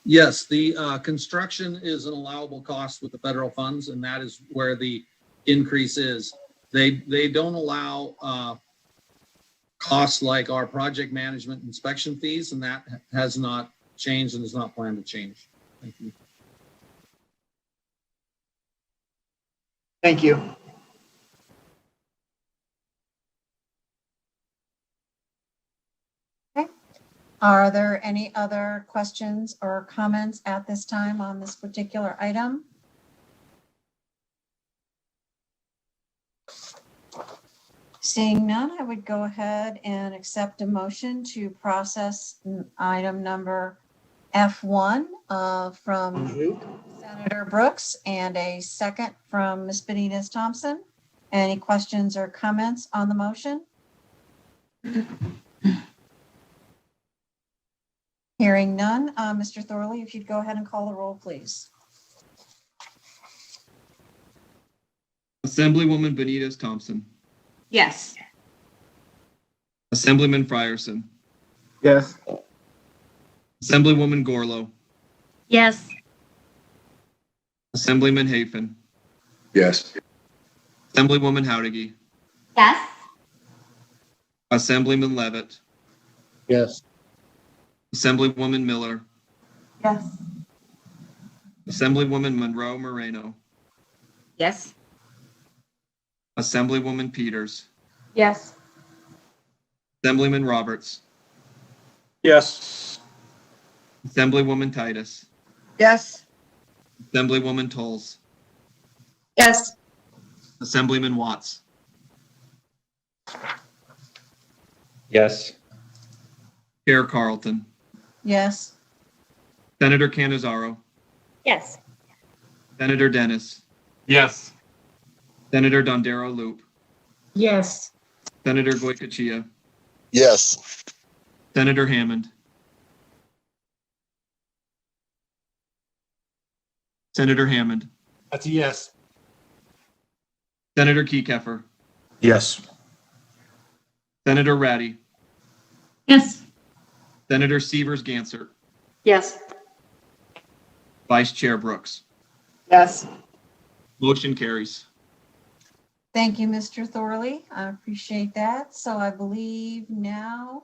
Yes, the construction is an allowable cost with the federal funds, and that is where the increase is. They don't allow costs like our project management inspection fees, and that has not changed and is not planned to change. Thank you. Thank you. Okay. Are there any other questions or comments at this time on this particular item? Seeing none, I would go ahead and accept a motion to process item number F1 from Senator Brooks and a second from Ms. Benitez Thompson. Any questions or comments on the motion? Hearing none, Mr. Thorley, if you'd go ahead and call the roll, please. Assemblywoman Benitez Thompson. Yes. Assemblyman Frierson. Yes. Assemblywoman Gorlow. Yes. Assemblyman Hafen. Yes. Assemblywoman Howdigy. Yes. Assemblyman Levitt. Yes. Assemblywoman Miller. Yes. Assemblywoman Monroe Moreno. Yes. Assemblywoman Peters. Yes. Assemblyman Roberts. Yes. Assemblywoman Titus. Yes. Assemblywoman Tolles. Yes. Assemblyman Watts. Yes. Chair Carlton, Yes. Senator Canizaro, Yes. Senator Dennis, Yes. Senator Dondero Loop, Yes. Senator Goycochea, Yes. Senator Hammond, Senator Hammond, That's a yes. Senator Kekeffer, Yes. Senator Ratty, Yes. Senator Severs Gansert, Yes. Vice Chair Brooks. Yes. Motion carries. Thank you, Mr. Thorley. I appreciate that. So I believe now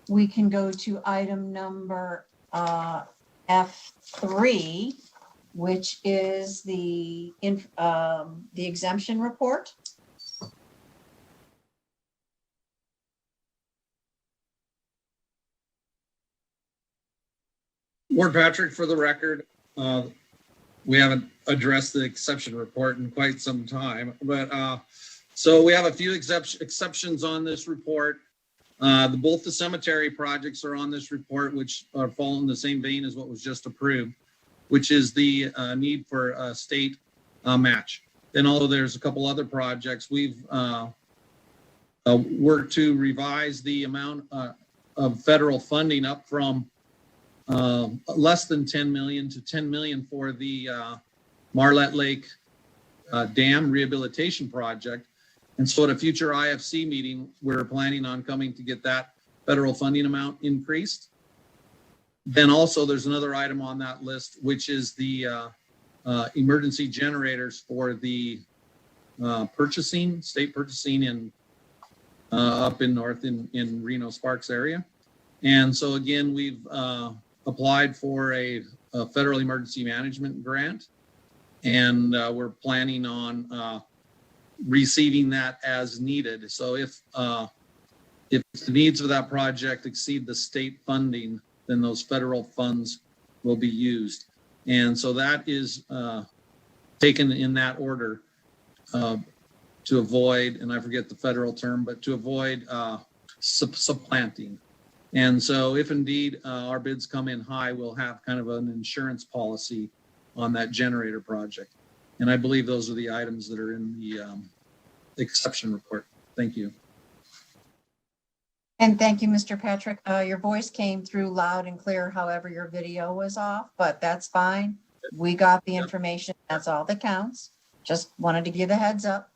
we can go to item number F3, which is the exemption report. Ward Patrick, for the record, we haven't addressed the exception report in quite some time, but so we have a few exceptions on this report. Both the cemetery projects are on this report, which are fall in the same vein as what was just approved, which is the need for a state match. Then although there's a couple other projects, we've worked to revise the amount of federal funding up from less than 10 million to 10 million for the Marlette Lake Dam Rehabilitation Project. And so at a future IFC meeting, we're planning on coming to get that federal funding amount increased. Then also there's another item on that list, which is the emergency generators for the state purchasing in up in north in Reno Sparks area. And so again, we've applied for a federal emergency management grant, and we're planning on receiving that as needed. So if the needs of that project exceed the state funding, then those federal funds will be used. And so that is taken in that order to avoid, and I forget the federal term, but to avoid supplanting. And so if indeed our bids come in high, we'll have kind of an insurance policy on that generator project. And I believe those are the items that are in the exception report. Thank you. And thank you, Mr. Patrick. Your voice came through loud and clear. However, your video was off, but that's fine. We got the information. That's all that counts. Just wanted to give the heads up.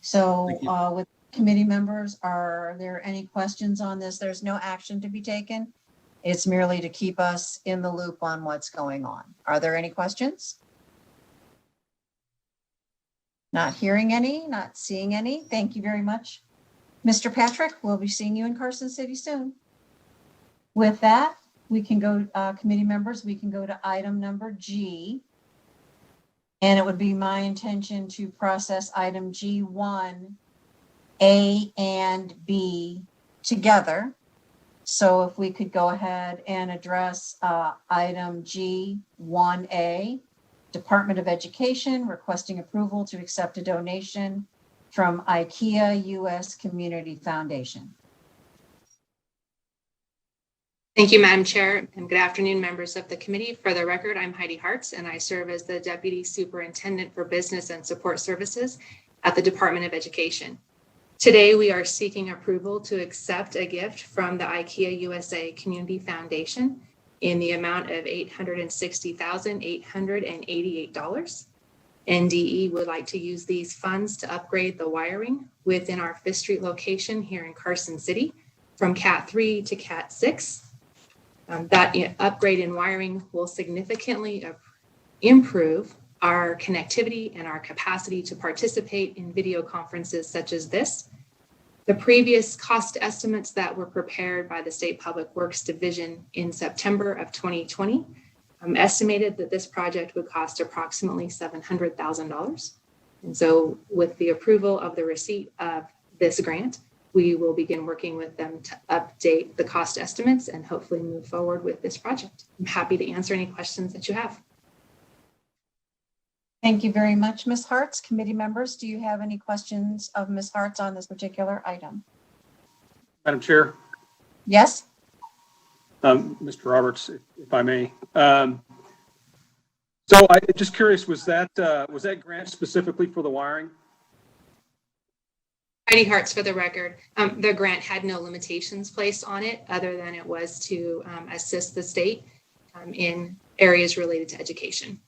So with committee members, are there any questions on this? There's no action to be taken. It's merely to keep us in the loop on what's going on. Are there any questions? Not hearing any, not seeing any. Thank you very much, Mr. Patrick. We'll be seeing you in Carson City soon. With that, we can go, committee members, we can go to item number G. And it would be my intention to process item G1, A and B together. So if we could go ahead and address item G1A, Department of Education requesting approval to accept a donation from Ikea U.S. Community Foundation. Thank you, Madam Chair, and good afternoon, members of the committee. For the record, I'm Heidi Hartz, and I serve as the Deputy Superintendent for Business and Support Services at the Department of Education. Today, we are seeking approval to accept a gift from the Ikea USA Community Foundation in the amount of $860,888. NDE would like to use these funds to upgrade the wiring within our 5th Street location here in Carson City from Cat 3 to Cat 6. That upgrade in wiring will significantly improve our connectivity and our capacity to participate in video conferences such as this. The previous cost estimates that were prepared by the State Public Works Division in September of 2020 estimated that this project would cost approximately $700,000. And so with the approval of the receipt of this grant, we will begin working with them to update the cost estimates and hopefully move forward with this project. I'm happy to answer any questions that you have. Thank you very much, Ms. Hartz. Committee members, do you have any questions of Ms. Hartz on this particular item? Madam Chair, Yes? Mr. Roberts, if I may. So I just curious, was that grant specifically for the wiring? Heidi Hartz for the record. The grant had no limitations placed on it other than it was to assist the state in areas related to education.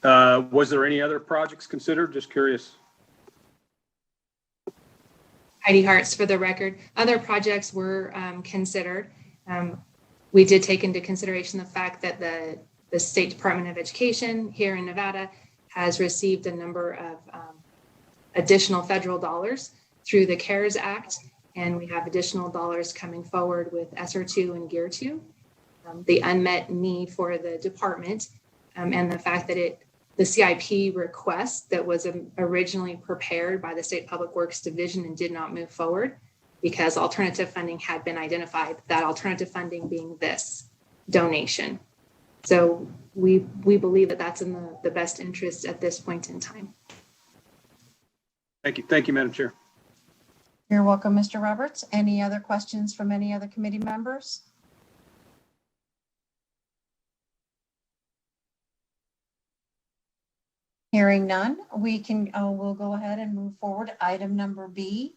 Was there any other projects considered? Just curious. Heidi Hartz for the record. Other projects were considered. We did take into consideration the fact that the State Department of Education here in Nevada has received a number of additional federal dollars through the CARES Act, and we have additional dollars coming forward with ESSER 2 and GEAR 2. The unmet need for the department and the fact that the CIP request that was originally prepared by the State Public Works Division and did not move forward because alternative funding had been identified, that alternative funding being this donation. So we believe that that's in the best interest at this point in time. Thank you. Thank you, Madam Chair. You're welcome, Mr. Roberts. Any other questions from any other committee members? Hearing none, we'll go ahead and move forward. Item number B,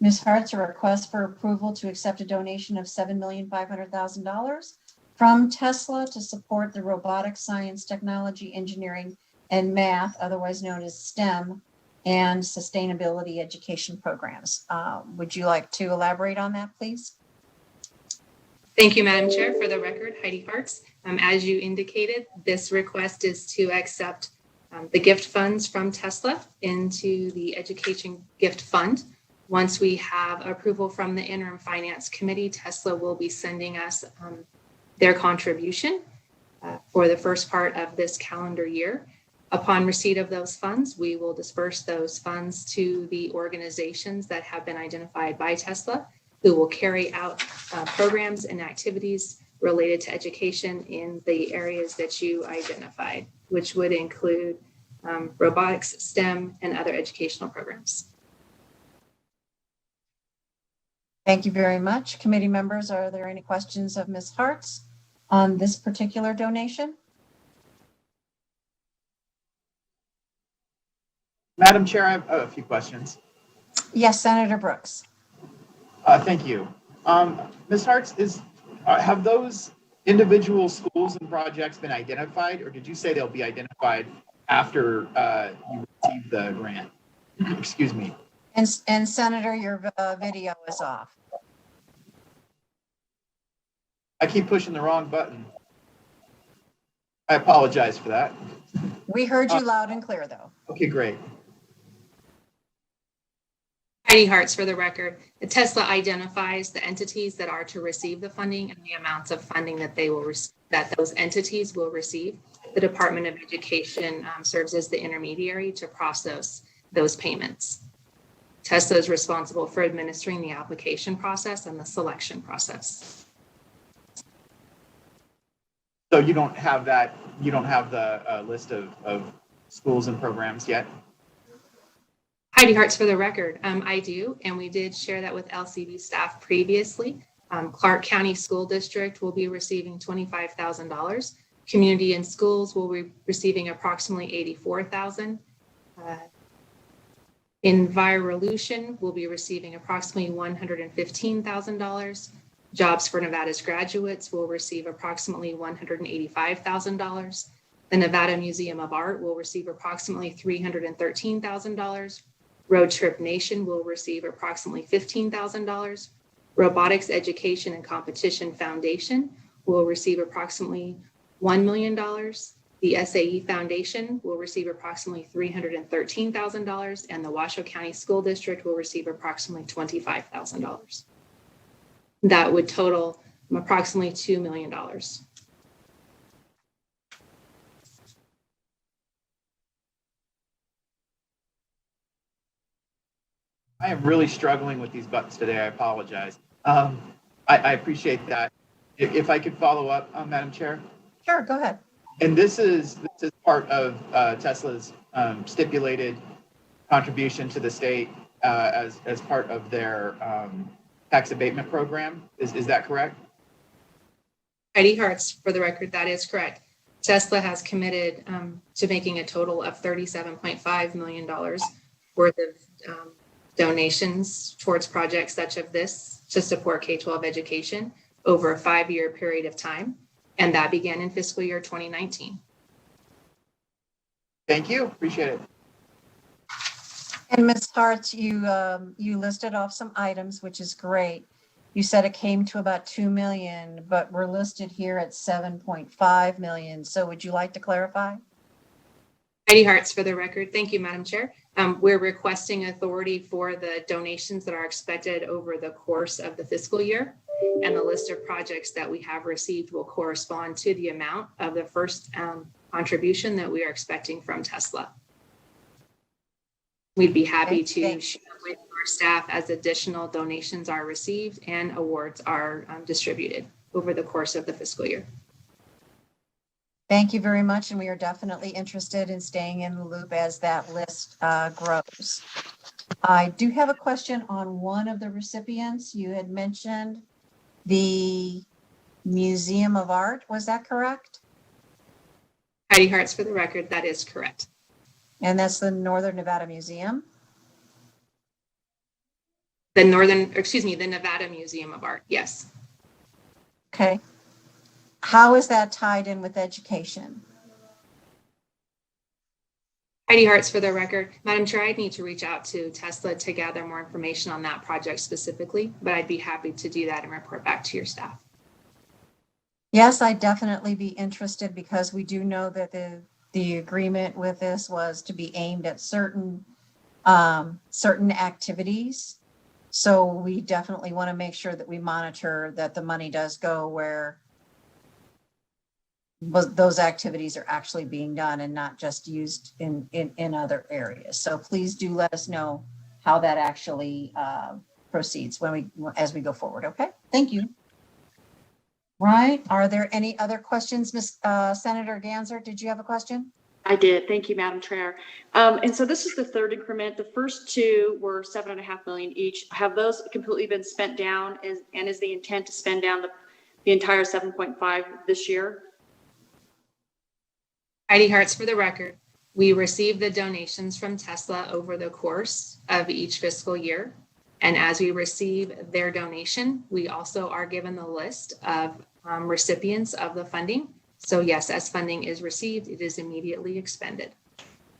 Ms. Hart's request for approval to accept a donation of $7,500,000 from Tesla to support the robotics, science, technology, engineering, and math, otherwise known as STEM, and sustainability education programs. Would you like to elaborate on that, please? Thank you, Madam Chair. For the record, Heidi Hartz. As you indicated, this request is to accept the gift funds from Tesla into the Education Gift Fund. Once we have approval from the Interim Finance Committee, Tesla will be sending us their contribution for the first part of this calendar year. Upon receipt of those funds, we will disperse those funds to the organizations that have been identified by Tesla, who will carry out programs and activities related to education in the areas that you identified, which would include robotics, STEM, and other educational programs. Thank you very much. Committee members, are there any questions of Ms. Hartz on this particular donation? Madam Chair, I have a few questions. Yes, Senator Brooks. Thank you. Ms. Hartz, have those individual schools and projects been identified, or did you say they'll be identified after you receive the grant? Excuse me. And Senator, your video is off. I keep pushing the wrong button. I apologize for that. We heard you loud and clear, though. Okay, great. Heidi Hartz for the record. The Tesla identifies the entities that are to receive the funding and the amounts of funding that that those entities will receive. The Department of Education serves as the intermediary to process those payments. Tesla is responsible for administering the application process and the selection process. So you don't have that, you don't have the list of schools and programs yet? Heidi Hartz for the record. I do, and we did share that with LCD staff previously. Clark County School District will be receiving $25,000. Community and schools will be receiving approximately $84,000. Envirolution will be receiving approximately $115,000. Jobs for Nevada's graduates will receive approximately $185,000. The Nevada Museum of Art will receive approximately $313,000. Road Trip Nation will receive approximately $15,000. Robotics Education and Competition Foundation will receive approximately $1 million. The SAE Foundation will receive approximately $313,000, and the Washoe County School District will receive approximately $25,000. That would total approximately $2 million. I am really struggling with these buttons today. I apologize. I appreciate that. If I could follow up, Madam Chair. Sure, go ahead. And this is part of Tesla's stipulated contribution to the state as part of their tax abatement program. Is that correct? Heidi Hartz, for the record, that is correct. Tesla has committed to making a total of $37.5 million worth of donations towards projects such as this to support K-12 education over a 5-year period of time. And that began in fiscal year 2019. Thank you. Appreciate it. And Ms. Hartz, you listed off some items, which is great. You said it came to about 2 million, but we're listed here at 7.5 million. So would you like to clarify? Heidi Hartz, for the record. Thank you, Madam Chair. We're requesting authority for the donations that are expected over the course of the fiscal year. And the list of projects that we have received will correspond to the amount of the first contribution that we are expecting from Tesla. We'd be happy to share with our staff as additional donations are received and awards are distributed over the course of the fiscal year. Thank you very much. And we are definitely interested in staying in the loop as that list grows. I do have a question on one of the recipients. You had mentioned the Museum of Art. Was that correct? Heidi Hartz, for the record, that is correct. And that's the Northern Nevada Museum? The Nevada Museum of Art, yes. Okay. How is that tied in with education? Heidi Hartz, for the record. Madam Chair, I'd need to reach out to Tesla to gather more information on that project specifically, but I'd be happy to do that and report back to your staff. Yes, I'd definitely be interested because we do know that the agreement with this was to be aimed at certain activities. So we definitely want to make sure that we monitor that the money does go where those activities are actually being done and not just used in other areas. So please do let us know how that actually proceeds as we go forward. Okay, thank you. Right. Are there any other questions? Ms. Senator Ganser, did you have a question? I did. Thank you, Madam Chair. And so this is the third increment. The first two were $7.5 million each. Have those completely been spent down? And is the intent to spend down the entire 7.5 this year? Heidi Hartz, for the record, we received the donations from Tesla over the course of each fiscal year. And as we receive their donation, we also are given the list of recipients of the funding. So yes, as funding is received, it is immediately expended.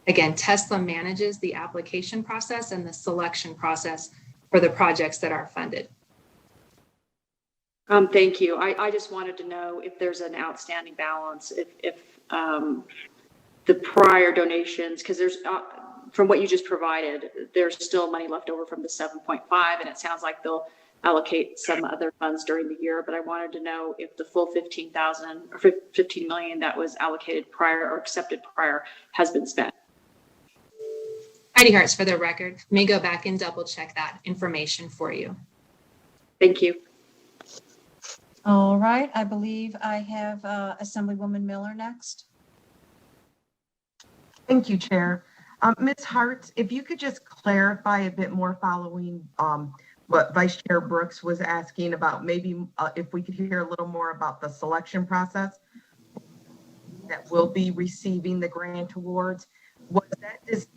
Again, Tesla manages the application process and the selection process for the projects that are funded. Thank you. I just wanted to know if there's an outstanding balance, if the prior donations, because there's, from what you just provided, there's still money left over from the 7.5, and it sounds like they'll allocate some other funds during the year, but I wanted to know if the full 15,000 or 15 million that was allocated prior or accepted prior has been spent. Heidi Hartz, for the record, may go back and double check that information for you. Thank you. All right, I believe I have Assemblywoman Miller next. Thank you, Chair. Ms. Hartz, if you could just clarify a bit more following what Vice Chair Brooks was asking about, maybe if we could hear a little more about the selection process that will be receiving the grant awards.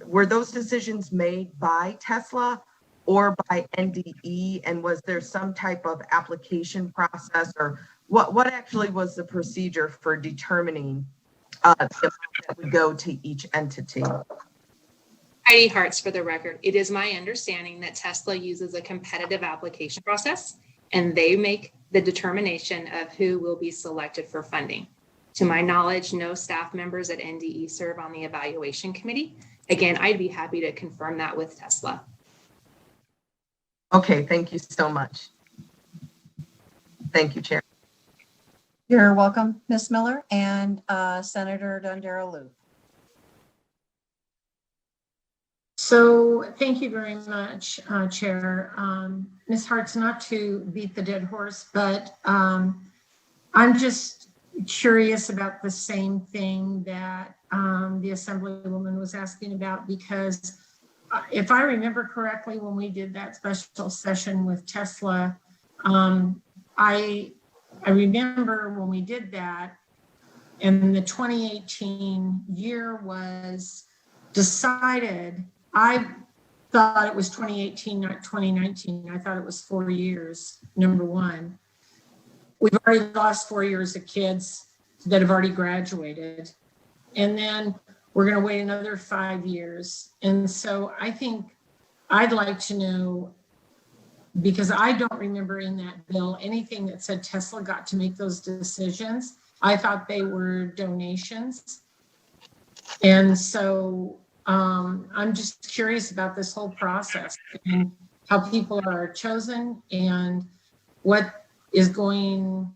Were those decisions made by Tesla or by NDE? And was there some type of application process, or what actually was the procedure for determining the amount that would go to each entity? Heidi Hartz, for the record, it is my understanding that Tesla uses a competitive application process and they make the determination of who will be selected for funding. To my knowledge, no staff members at NDE serve on the evaluation committee. Again, I'd be happy to confirm that with Tesla. Okay, thank you so much. Thank you, Chair. You're welcome, Ms. Miller, and Senator Dondero-Lu. So thank you very much, Chair. Ms. Hartz, not to beat the dead horse, but I'm just curious about the same thing that the Assemblywoman was asking about, because if I remember correctly, when we did that special session with Tesla, I remember when we did that, and the 2018 year was decided, I thought it was 2018, not 2019. I thought it was 4 years, number one. We've already lost 4 years of kids that have already graduated. And then we're going to wait another 5 years. And so I think I'd like to know, because I don't remember in that bill anything that said Tesla got to make those decisions. I thought they were donations. And so I'm just curious about this whole process and how people are chosen and what is going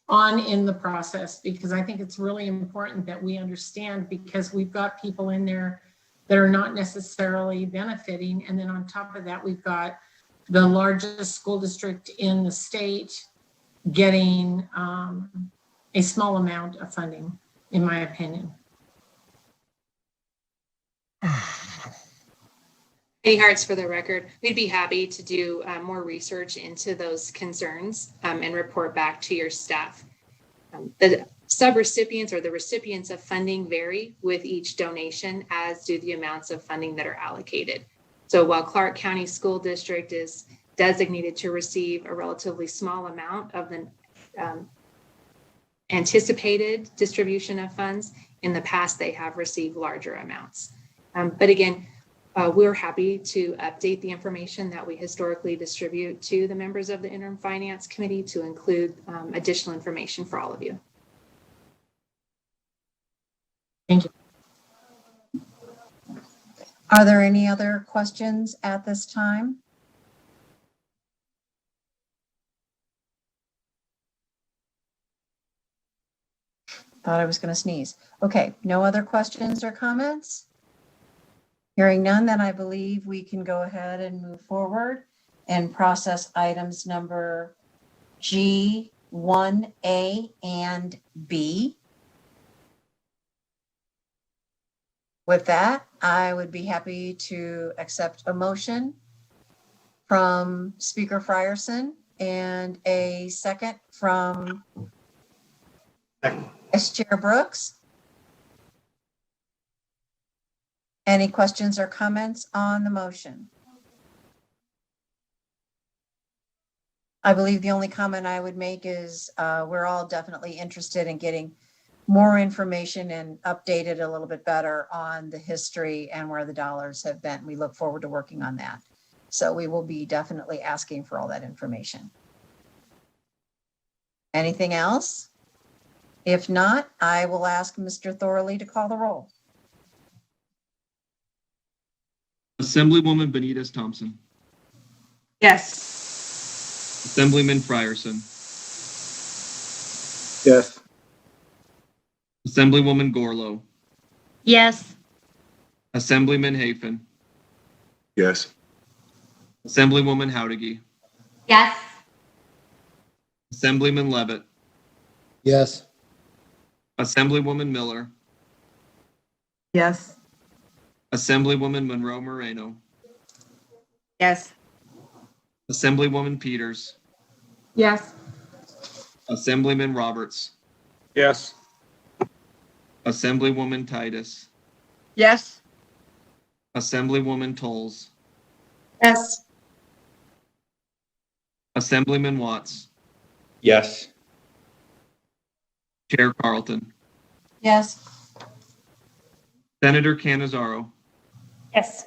on in the process, because I think it's really important that we understand, because we've got people in there that are not necessarily benefiting. And then on top of that, we've got the largest school district in the state getting a small amount of funding, in my opinion. Any Hearts, for the record, we'd be happy to do more research into those concerns and report back to your staff. The subrecipients or the recipients of funding vary with each donation, as do the amounts of funding that are allocated. So while Clark County School District is designated to receive a relatively small amount of the anticipated distribution of funds, in the past they have received larger amounts. But again, we're happy to update the information that we historically distribute to the members of the Interim Finance Committee to include additional information for all of you. Thank you. Are there any other questions at this time? Thought I was going to sneeze. Okay, no other questions or comments? Hearing none, then I believe we can go ahead and move forward and process items number G, 1A, and B. With that, I would be happy to accept a motion from Speaker Frierson and a second from Vice Chair Brooks. Any questions or comments on the motion? I believe the only comment I would make is we're all definitely interested in getting more information and updated a little bit better on the history and where the dollars have been. We look forward to working on that. So we will be definitely asking for all that information. Anything else? If not, I will ask Mr. Thorley to call the roll. Assemblywoman Benitez Thompson. Yes. Assemblyman Frierson. Yes. Assemblywoman Gorlow. Yes. Assemblyman Hafen. Yes. Assemblywoman Howdigy. Yes. Assemblyman Levitt. Yes. Assemblywoman Miller. Yes. Assemblywoman Monroe Moreno. Yes. Assemblywoman Peters. Yes. Assemblyman Roberts. Yes. Assemblywoman Titus. Yes. Assemblywoman Tolles. Yes. Assemblyman Watts. Yes. Chair Carlton. Yes. Senator Cannizzaro. Yes.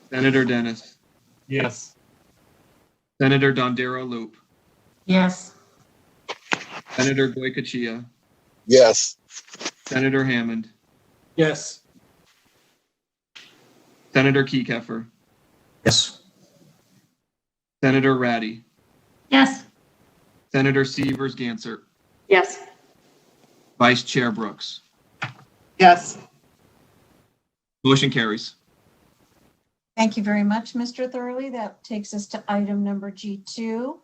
Senator Dennis. Yes. Senator Dondero Loop. Yes. Senator Goycochea. Yes. Senator Hammond. Yes. Senator Kekeffer. Yes. Senator Ratty. Yes. Senator Severs Gansert. Yes. Vice Chair Brooks. Yes. Motion carries. Thank you very much, Mr. Thurley. That takes us to item number G2.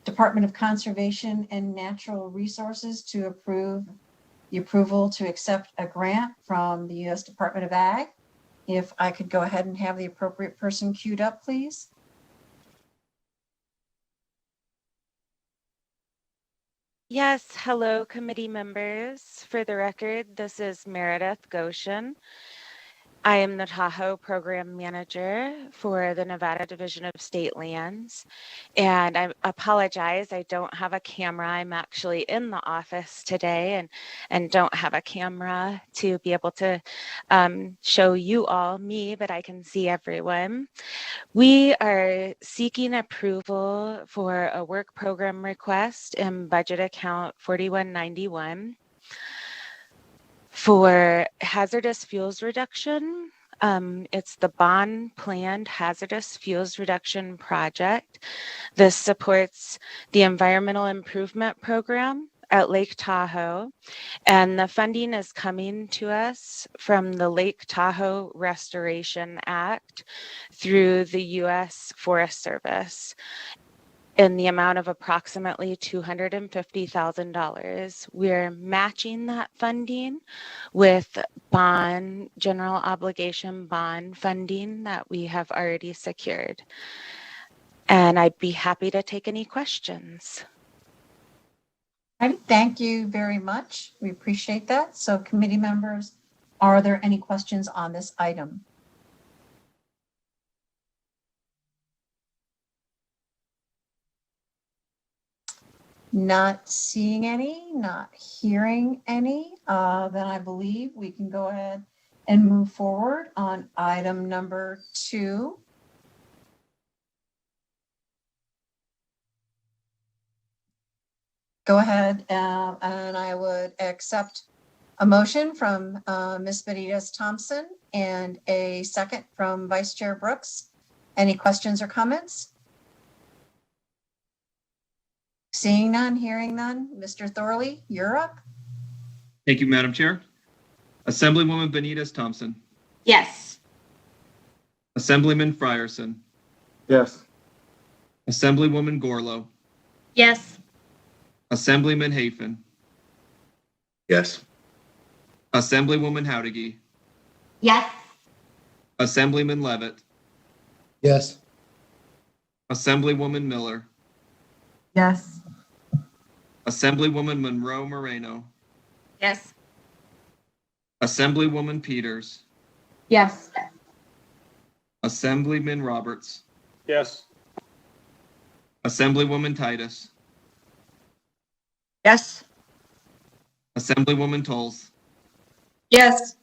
Department of Conservation and Natural Resources to approve the approval to accept a grant from the U.S. Department of Ag. If I could go ahead and have the appropriate person queued up, please. Yes, hello, committee members. For the record, this is Meredith Goshen. I am the Tahoe Program Manager for the Nevada Division of State Lands. And I apologize, I don't have a camera. I'm actually in the office today and don't have a camera to be able to show you all me, but I can see everyone. We are seeking approval for a work program request in budget account 4191 for hazardous fuels reduction. It's the bond planned hazardous fuels reduction project. This supports the environmental improvement program at Lake Tahoe, and the funding is coming to us from the Lake Tahoe Restoration Act through the U.S. Forest Service in the amount of approximately $250,000. We're matching that funding with general obligation bond funding that we have already secured. And I'd be happy to take any questions. All right, thank you very much. We appreciate that. So committee members, are there any questions on this item? Not seeing any, not hearing any, then I believe we can go ahead and move forward on item number 2. Go ahead, and I would accept a motion from Ms. Benitez Thompson and a second from Vice Chair Brooks. Any questions or comments? Seeing none, hearing none. Mr. Thorley, you're up. Thank you, Madam Chair. Assemblywoman Benitez Thompson. Yes. Assemblyman Frierson. Yes. Assemblywoman Gorlow. Yes. Assemblyman Hafen. Yes. Assemblywoman Howdigy. Yes. Assemblyman Levitt. Yes. Assemblywoman Miller. Yes. Assemblywoman Monroe Moreno. Yes. Assemblywoman Peters. Yes. Assemblyman Roberts. Yes. Assemblywoman Titus. Yes. Assemblywoman Tolles. Yes.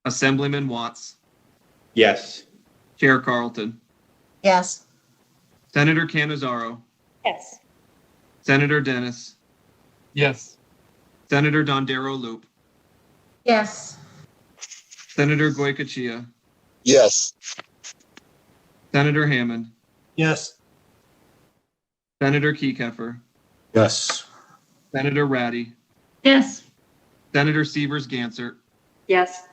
Assemblyman Watts. Yes. Chair Carlton. Yes. Senator Cannizzaro. Yes. Senator Dennis. Yes. Senator Dondero Loop. Yes. Senator Goycochea. Yes. Senator Hammond. Yes. Senator Keykefer. Yes. Senator Ratty. Yes. Senator Severs Gansert. Yes.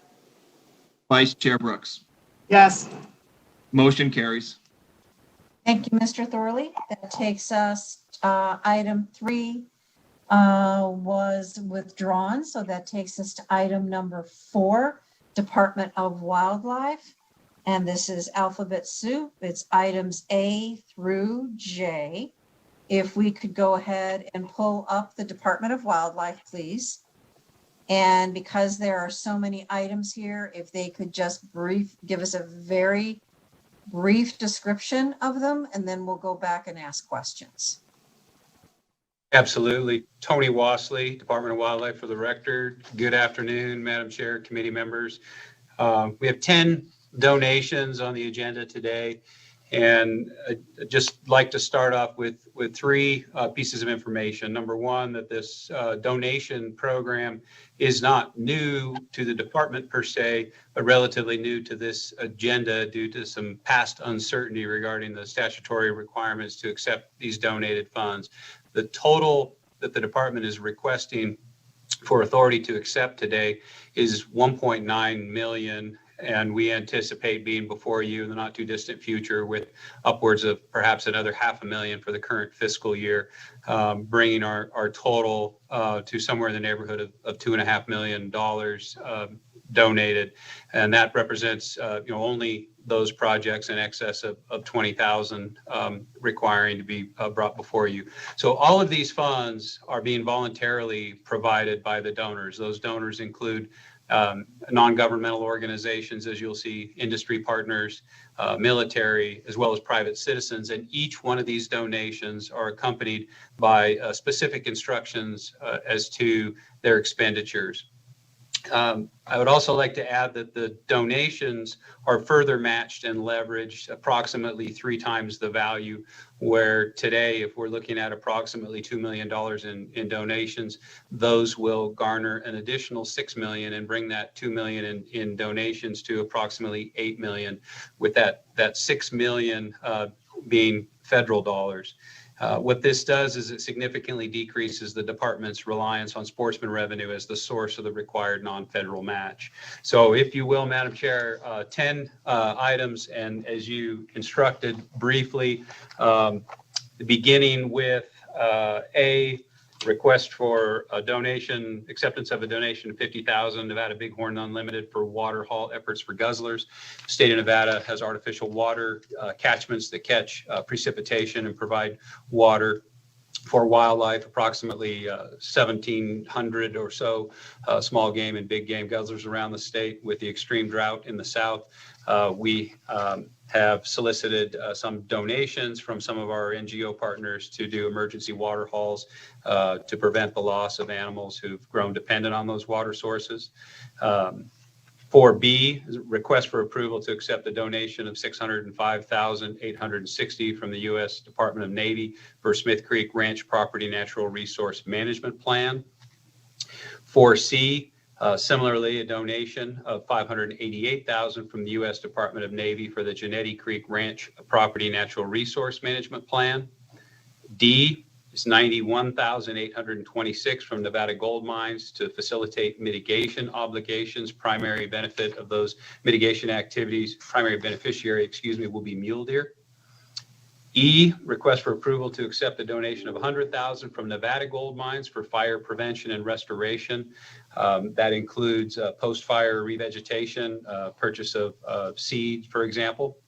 Vice Chair Brooks. Yes. Motion carries. Thank you, Mr. Thorley. That takes us, item 3 was withdrawn, so that takes us to item number 4, Department of Wildlife. And this is alphabet soup. It's items A through J. If we could go ahead and pull up the Department of Wildlife, please. And because there are so many items here, if they could just give us a very brief description of them, and then we'll go back and ask questions. Absolutely. Tony Wassley, Department of Wildlife for the record. Good afternoon, Madam Chair, committee members. We have 10 donations on the agenda today, and I'd just like to start off with 3 pieces of information. Number one, that this donation program is not new to the department per se, but relatively new to this agenda due to some past uncertainty regarding the statutory requirements to accept these donated funds. The total that the department is requesting for authority to accept today is $1.9 million. and we anticipate being before you in the not too distant future with upwards of perhaps another $500,000 for the current fiscal year, bringing our total to somewhere in the neighborhood of $2.5 million donated. And that represents only those projects in excess of 20,000 requiring to be brought before you. So all of these funds are being voluntarily provided by the donors. Those donors include non-governmental organizations, as you'll see, industry partners, military, as well as private citizens. And each one of these donations are accompanied by specific instructions as to their expenditures. I would also like to add that the donations are further matched and leveraged approximately 3 times the value, where today, if we're looking at approximately $2 million in donations, those will garner an additional $6 million and bring that $2 million in donations to approximately $8 million, with that $6 million being federal dollars. What this does is it significantly decreases the department's reliance on sportsman revenue as the source of the required non-federal match. So if you will, Madam Chair, 10 items, and as you instructed briefly, beginning with a request for a donation, acceptance of a donation of $50,000, Nevada Bighorn Unlimited for water haul efforts for guzzlers. The state of Nevada has artificial water catchments that catch precipitation and provide water for wildlife, approximately 1,700 or so small game and big game guzzlers around the state. With the extreme drought in the south, we have solicited some donations from some of our NGO partners to do emergency water hauls to prevent the loss of animals who've grown dependent on those water sources. 4B, request for approval to accept a donation of $605,860 from the U.S. Department of Navy for Smith Creek Ranch Property Natural Resource Management Plan. 4C, similarly, a donation of $588,000 from the U.S. Department of Navy for the Genetti Creek Ranch Property Natural Resource Management Plan. D is $91,826 from Nevada Gold Mines to facilitate mitigation obligations. Primary benefit of those mitigation activities, primary beneficiary, will be mule deer. E, request for approval to accept a donation of $100,000 from Nevada Gold Mines for fire prevention and restoration. That includes post-fire revegetation, purchase of seed, for example.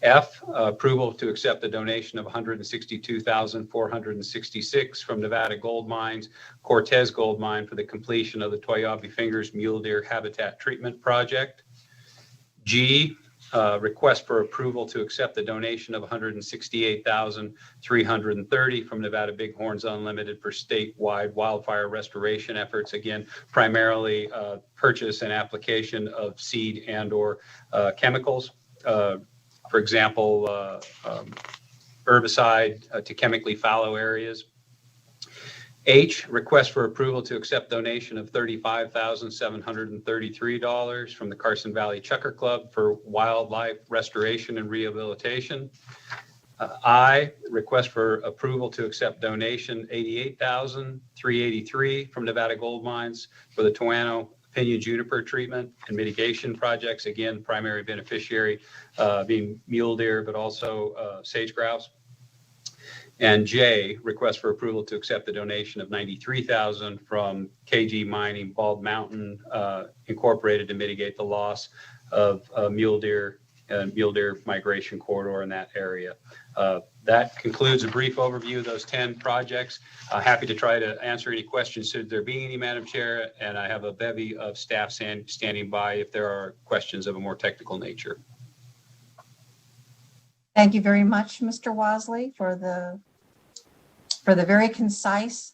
F, approval to accept a donation of $162,466 from Nevada Gold Mines, Cortez Gold Mine for the completion of the Toyabe Fingers Mule Deer Habitat Treatment Project. G, request for approval to accept the donation of $168,330 from Nevada Bighorns Unlimited for statewide wildfire restoration efforts. Again, primarily purchase and application of seed and or chemicals. For example, herbicide to chemically fallow areas. H, request for approval to accept donation of $35,733 from the Carson Valley Chucker Club for wildlife restoration and rehabilitation. I, request for approval to accept donation $88,383 from Nevada Gold Mines for the Toano Pinyon Juniper treatment and mitigation projects. Again, primary beneficiary being mule deer, but also sage grouse. And J, request for approval to accept the donation of $93,000 from KG Mining Bald Mountain Incorporated to mitigate the loss of mule deer and mule deer migration corridor in that area. That concludes a brief overview of those 10 projects. Happy to try to answer any questions should there be any, Madam Chair, and I have a bevy of staff standing by if there are questions of a more technical nature. Thank you very much, Mr. Wasley, for the very concise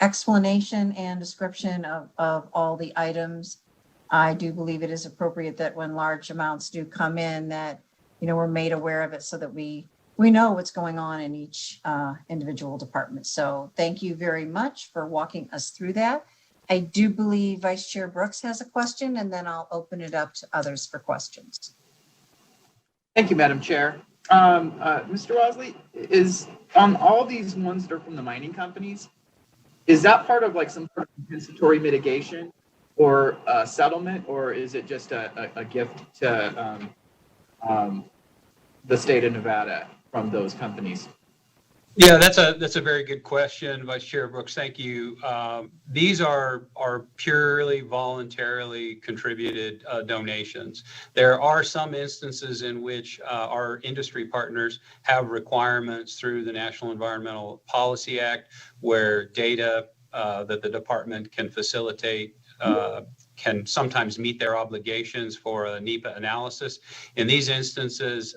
explanation and description of all the items. I do believe it is appropriate that when large amounts do come in that, we're made aware of it so that we know what's going on in each individual department. So thank you very much for walking us through that. I do believe Vice Chair Brooks has a question, and then I'll open it up to others for questions. Thank you, Madam Chair. Mr. Wasley, is on all these ones that are from the mining companies, is that part of like some sort of compensatory mitigation? or a settlement, or is it just a gift to the state of Nevada from those companies? Yeah, that's a very good question, Vice Chair Brooks. Thank you. These are purely voluntarily contributed donations. There are some instances in which our industry partners have requirements through the National Environmental Policy Act where data that the department can facilitate can sometimes meet their obligations for a NEPA analysis. In these instances,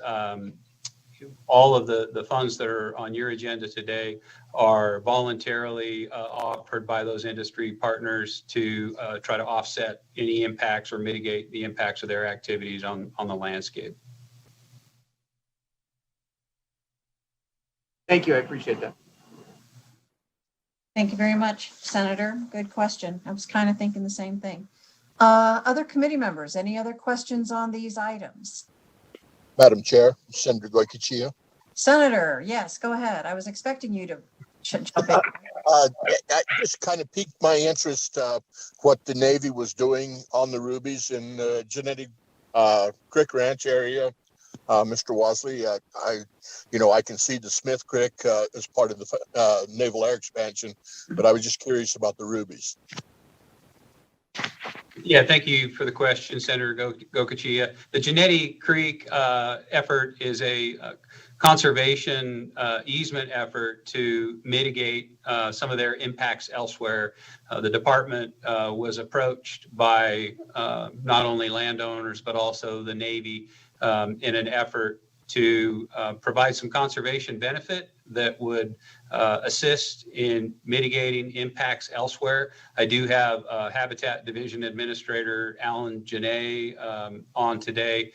all of the funds that are on your agenda today are voluntarily offered by those industry partners to try to offset any impacts or mitigate the impacts of their activities on the landscape. Thank you. I appreciate that. Thank you very much, Senator. Good question. I was kind of thinking the same thing. Other committee members, any other questions on these items? Madam Chair, Senator Goycochea. Senator, yes, go ahead. I was expecting you to jump in. That just kind of piqued my interest, what the Navy was doing on the rubies in the Genetic Creek Ranch area. Mr. Wasley, I can see the Smith Creek as part of the naval air expansion, but I was just curious about the rubies. Yeah, thank you for the question, Senator Goycochea. The Genetic Creek effort is a conservation easement effort to mitigate some of their impacts elsewhere. The department was approached by not only landowners, but also the Navy in an effort to provide some conservation benefit that would assist in mitigating impacts elsewhere. I do have Habitat Division Administrator Alan Janae on today,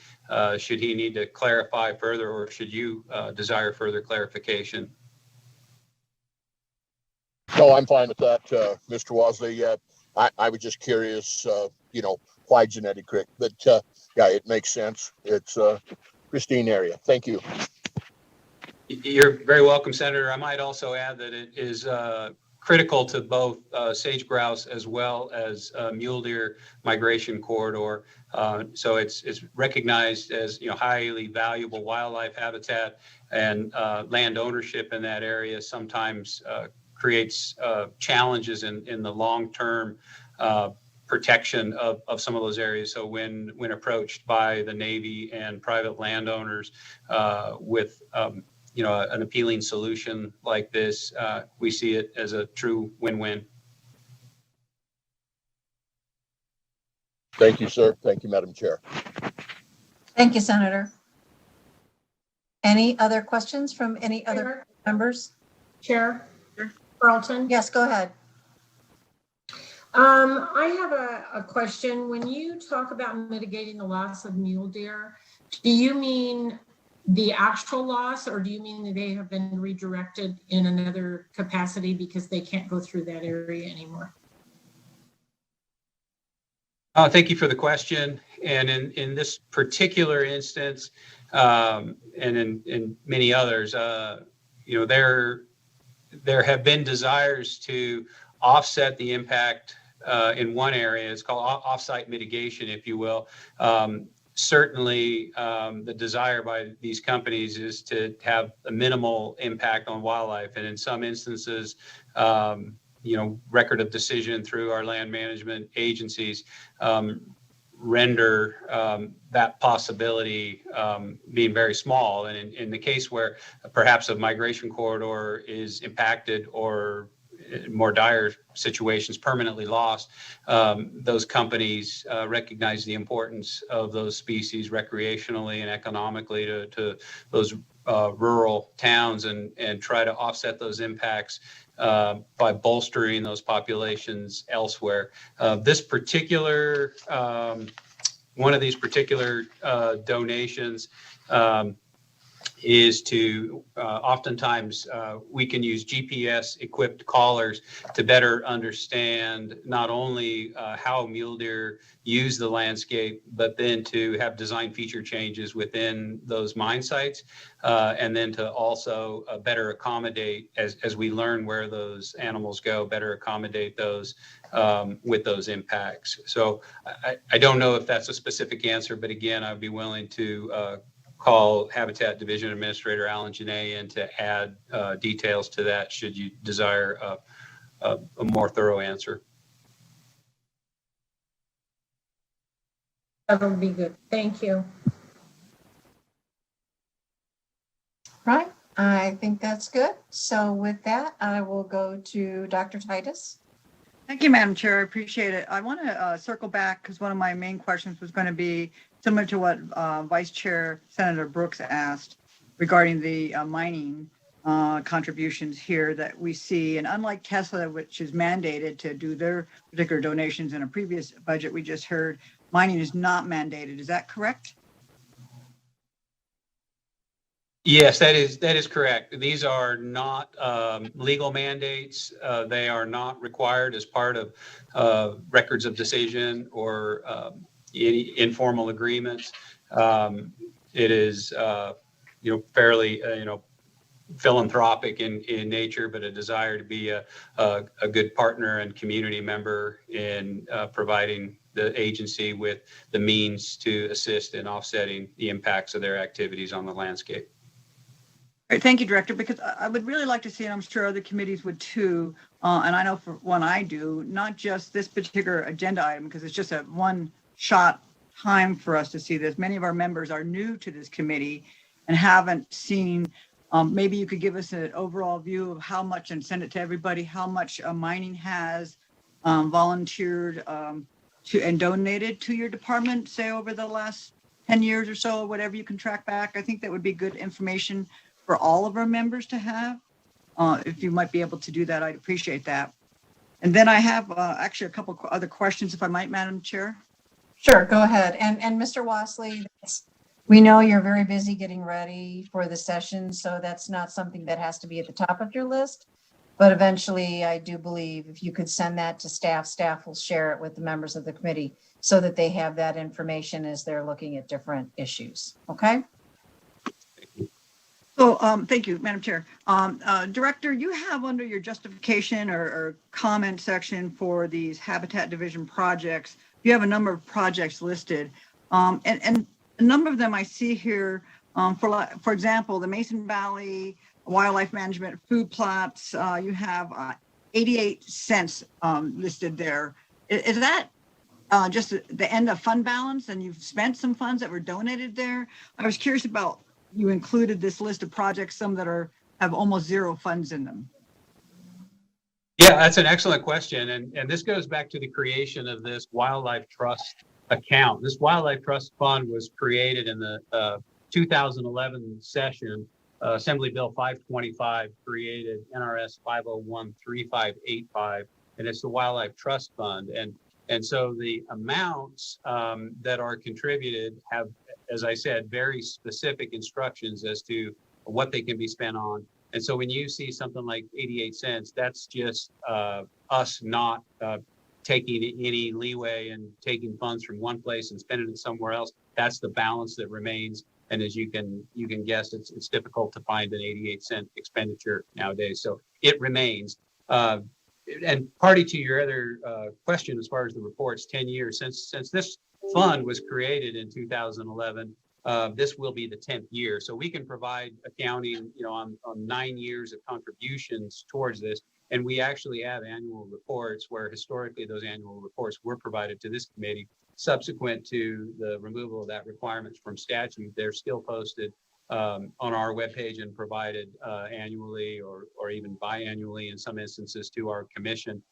should he need to clarify further, or should you desire further clarification? No, I'm fine with that, Mr. Wasley. I was just curious, why Genetic Creek, but yeah, it makes sense. It's a pristine area. Thank you. You're very welcome, Senator. I might also add that it is critical to both sage grouse as well as mule deer migration corridor. So it's recognized as highly valuable wildlife habitat, and land ownership in that area sometimes creates challenges in the long-term protection of some of those areas. So when approached by the Navy and private landowners with an appealing solution like this, we see it as a true win-win. Thank you, sir. Thank you, Madam Chair. Thank you, Senator. Any other questions from any other members? Chair Carlton? Yes, go ahead. I have a question. When you talk about mitigating the loss of mule deer, do you mean the actual loss, or do you mean that they have been redirected in another capacity because they can't go through that area anymore? Thank you for the question. And in this particular instance, and in many others, there have been desires to offset the impact in one area. It's called off-site mitigation, if you will. Certainly, the desire by these companies is to have a minimal impact on wildlife. And in some instances, record of decision through our land management agencies render that possibility being very small. And in the case where perhaps a migration corridor is impacted, or more dire situations permanently lost, those companies recognize the importance of those species recreationally and economically to those rural towns, and try to offset those impacts by bolstering those populations elsewhere. This particular one of these particular donations is to oftentimes we can use GPS equipped callers to better understand not only how mule deer use the landscape, but then to have design feature changes within those mine sites, and then to also better accommodate as we learn where those animals go, better accommodate those with those impacts. So I don't know if that's a specific answer, but again, I'd be willing to call Habitat Division Administrator Alan Janae in to add details to that should you desire a more thorough answer. That would be good. Thank you. Right. I think that's good. So with that, I will go to Dr. Titus. Thank you, Madam Chair. I appreciate it. I want to circle back because one of my main questions was going to be similar to what Vice Chair Senator Brooks asked regarding the mining contributions here that we see. And unlike Tesla, which is mandated to do their particular donations in a previous budget we just heard, mining is not mandated. Is that correct? Yes, that is correct. These are not legal mandates. They are not required as part of records of decision or any informal agreements. It is, fairly, philanthropic in nature, but a desire to be a good partner and community member in providing the agency with the means to assist in offsetting the impacts of their activities on the landscape. Great, thank you, Director, because I would really like to see, and I'm sure other committees would too, and I know for one I do, not just this particular agenda item, because it's just a one-shot time for us to see this. Many of our members are new to this committee and haven't seen, maybe you could give us an overall view of how much, and send it to everybody, how much mining has volunteered to and donated to your department, say over the last 10 years or so, or whatever you can track back. I think that would be good information for all of our members to have. If you might be able to do that, I'd appreciate that. And then I have actually a couple other questions, if I might, Madam Chair. Sure, go ahead. And Mr. Wassley, we know you're very busy getting ready for the session, so that's not something that has to be at the top of your list. But eventually, I do believe if you could send that to staff, staff will share it with the members of the committee so that they have that information as they're looking at different issues. Okay? So thank you, Madam Chair. Director, you have under your justification or comment section for these Habitat Division projects, you have a number of projects listed. And a number of them I see here, for example, the Mason Valley Wildlife Management Food Plots, you have 88 cents listed there. Is that just the end of fund balance and you've spent some funds that were donated there? I was curious about, you included this list of projects, some that have almost zero funds in them. Yeah, that's an excellent question. And this goes back to the creation of this Wildlife Trust account. This Wildlife Trust Fund was created in the 2011 session. Assembly Bill 525 created NRS 5013585, and it's the Wildlife Trust Fund. And so the amounts that are contributed have, as I said, very specific instructions as to what they can be spent on. And so when you see something like 88 cents, that's just us not taking any leeway and taking funds from one place and spending it somewhere else. That's the balance that remains. And as you can guess, it's difficult to find an 88-cent expenditure nowadays. So it remains. And party to your other question, as far as the reports, 10 years since this fund was created in 2011, this will be the 10th year. So we can provide accounting, on 9 years of contributions towards this. And we actually have annual reports where historically those annual reports were provided to this committee. Subsequent to the removal of that requirement from statute, they're still posted on our webpage and provided annually or even biannually in some instances to our commission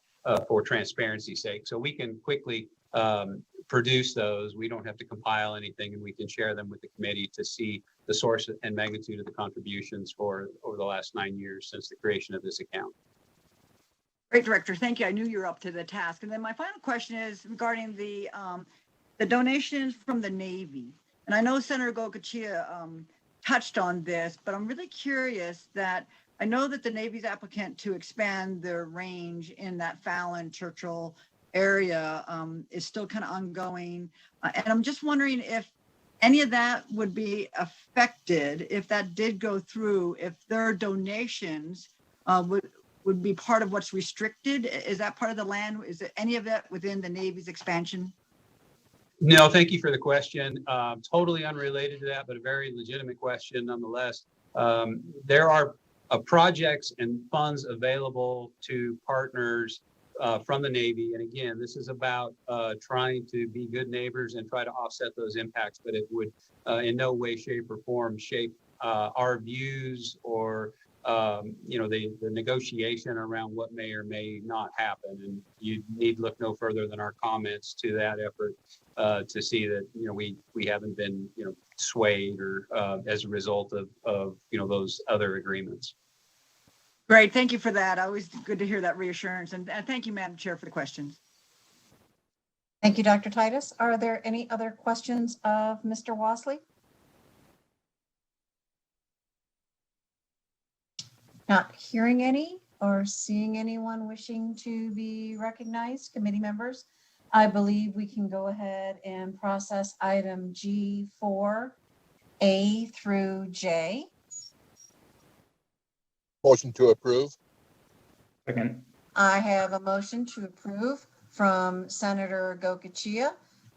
for transparency's sake. So we can quickly produce those. We don't have to compile anything, and we can share them with the committee to see the source and magnitude of the contributions for over the last 9 years since the creation of this account. Great, Director. Thank you. I knew you were up to the task. And then my final question is regarding the donations from the Navy. And I know Senator Gokachia touched on this, but I'm really curious that I know that the Navy's applicant to expand their range in that Fallon Churchill area is still kind of ongoing. And I'm just wondering if any of that would be affected if that did go through, if their donations would be part of what's restricted. Is that part of the land? Is it any of that within the Navy's expansion? No, thank you for the question. Totally unrelated to that, but a very legitimate question nonetheless. There are projects and funds available to partners from the Navy. And again, this is about trying to be good neighbors and try to offset those impacts, but it would in no way, shape, or form shape our views or the negotiation around what may or may not happen. And you need look no further than our comments to that effort to see that we haven't been swayed or as a result of those other agreements. Great, thank you for that. Always good to hear that reassurance. And thank you, Madam Chair, for the questions. Thank you, Dr. Titus. Are there any other questions of Mr. Wasley? Not hearing any or seeing anyone wishing to be recognized, committee members, I believe we can go ahead and process item G4, A through J. Motion to approve. Second. I have a motion to approve from Senator Gokachia,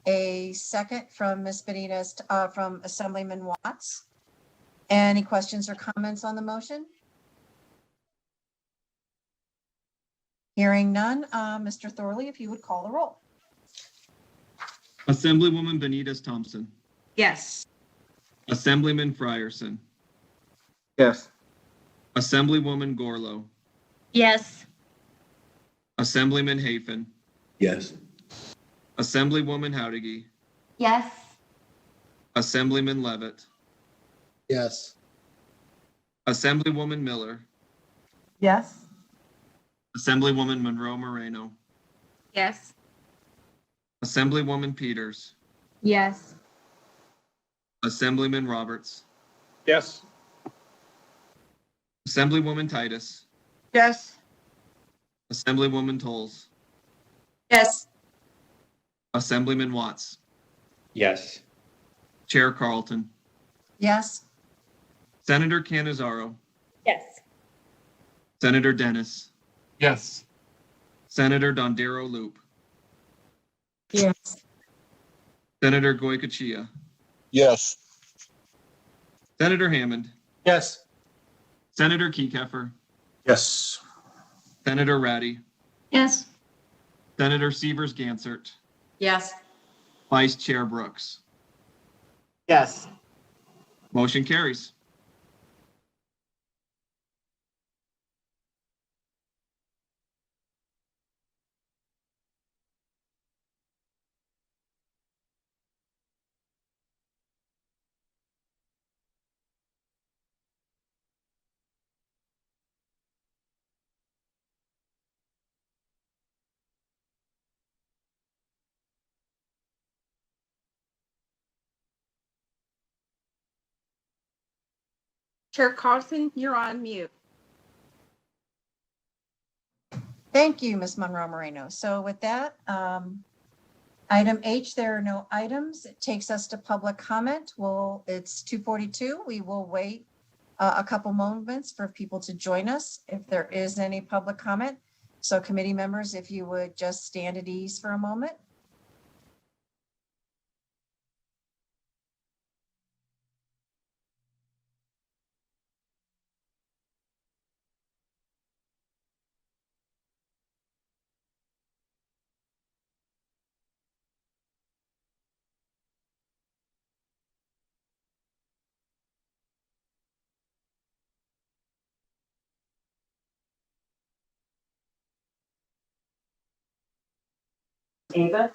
a second from Ms. Benitez, from Assemblyman Watts. Any questions or comments on the motion? Hearing none, Mr. Thorley, if you would call the roll. Assemblywoman Benitez Thompson. Yes. Assemblyman Frierson. Yes. Assemblywoman Gorlow. Yes. Assemblyman Hafen. Yes. Assemblywoman Howdigy. Yes. Assemblyman Levitt. Yes. Assemblywoman Miller. Yes. Assemblywoman Monroe Moreno. Yes. Assemblywoman Peters. Yes. Assemblyman Roberts. Yes. Assemblywoman Titus. Yes. Assemblywoman Tolles. Yes. Assemblyman Watts. Yes. Chair Carlton. Yes. Senator Canizaro. Yes. Senator Dennis. Yes. Senator Dondero Loop. Yes. Senator Goycochea. Yes. Senator Hammond. Yes. Senator Kekeffer. Yes. Senator Ratty. Yes. Senator Severs Gansert. Yes. Vice Chair Brooks. Yes. Motion carries. Chair Carlton, you're on mute. Thank you, Ms. Monroe Moreno. So with that, item H, there are no items. It takes us to public comment. Well, it's 2:42. We will wait a couple moments for people to join us if there is any public comment. So committee members, if you would just stand at ease for a moment. Ava?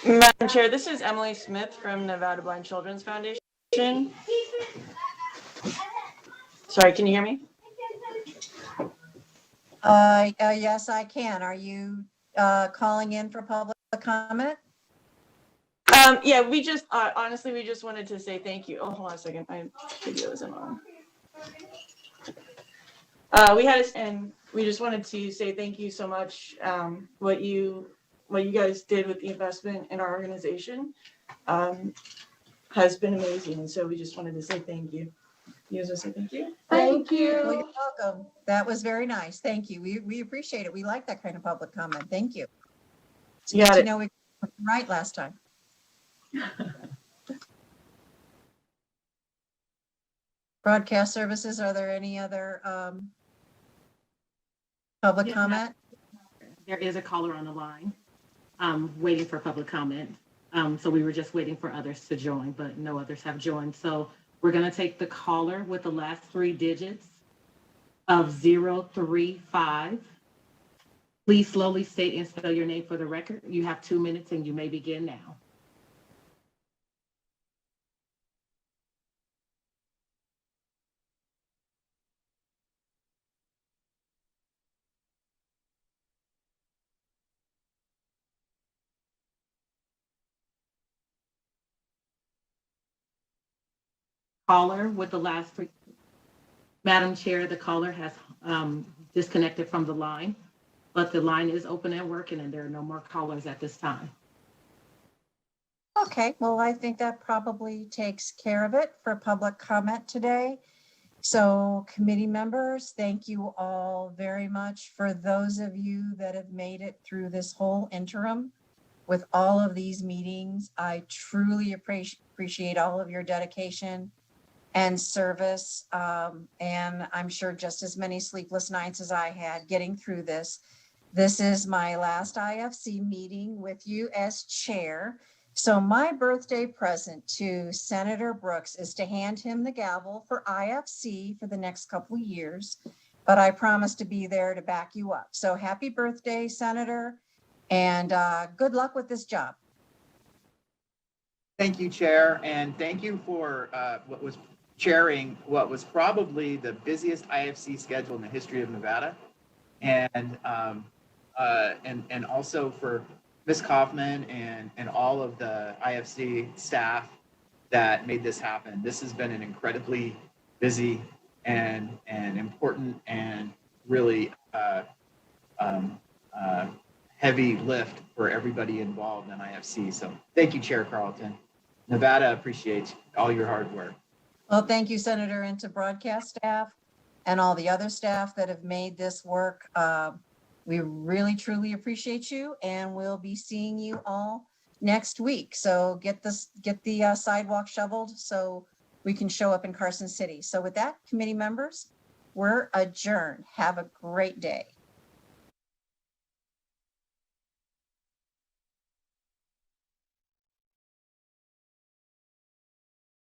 Madam Chair, this is Emily Smith from Nevada Blind Children's Foundation. Sorry, can you hear me? Yes, I can. Are you calling in for public comment? Yeah, we just honestly, we just wanted to say thank you. Oh, hold on a second. My video isn't on. And we just wanted to say thank you so much. What you guys did with the investment in our organization has been amazing. And so we just wanted to say thank you. You guys want to say thank you? Thank you. Well, you're welcome. That was very nice. Thank you. We appreciate it. We like that kind of public comment. Thank you. It's good to know we got it right last time. Broadcast services, are there any other public comment? There is a caller on the line waiting for public comment. So we were just waiting for others to join, but no others have joined. So we're going to take the caller with the last 3 digits of 035. Please slowly state and spell your name for the record. You have 2 minutes and you may begin now. Caller with the last 3. Madam Chair, the caller has disconnected from the line, but the line is open and working and there are no more callers at this time. Okay, well, I think that probably takes care of it for public comment today. So committee members, thank you all very much. For those of you that have made it through this whole interim with all of these meetings, I truly appreciate all of your dedication and service. And I'm sure just as many sleepless nights as I had getting through this. This is my last IFC meeting with you as chair. So my birthday present to Senator Brooks is to hand him the gavel for IFC for the next couple of years, but I promise to be there to back you up. So happy birthday, Senator, and good luck with this job. Thank you, Chair, and thank you for chairing what was probably the busiest IFC schedule in the history of Nevada, and also for Ms. Kaufman and all of the IFC staff that made this happen. This has been an incredibly busy and important and really heavy lift for everybody involved in IFC. So thank you, Chair Carlton. Nevada appreciates all your hard work. Well, thank you, Senator, and to broadcast staff and all the other staff that have made this work. We really, truly appreciate you, and we'll be seeing you all next week. So get the sidewalk shoveled so we can show up in Carson City. So with that, committee members, we're adjourned. Have a great day.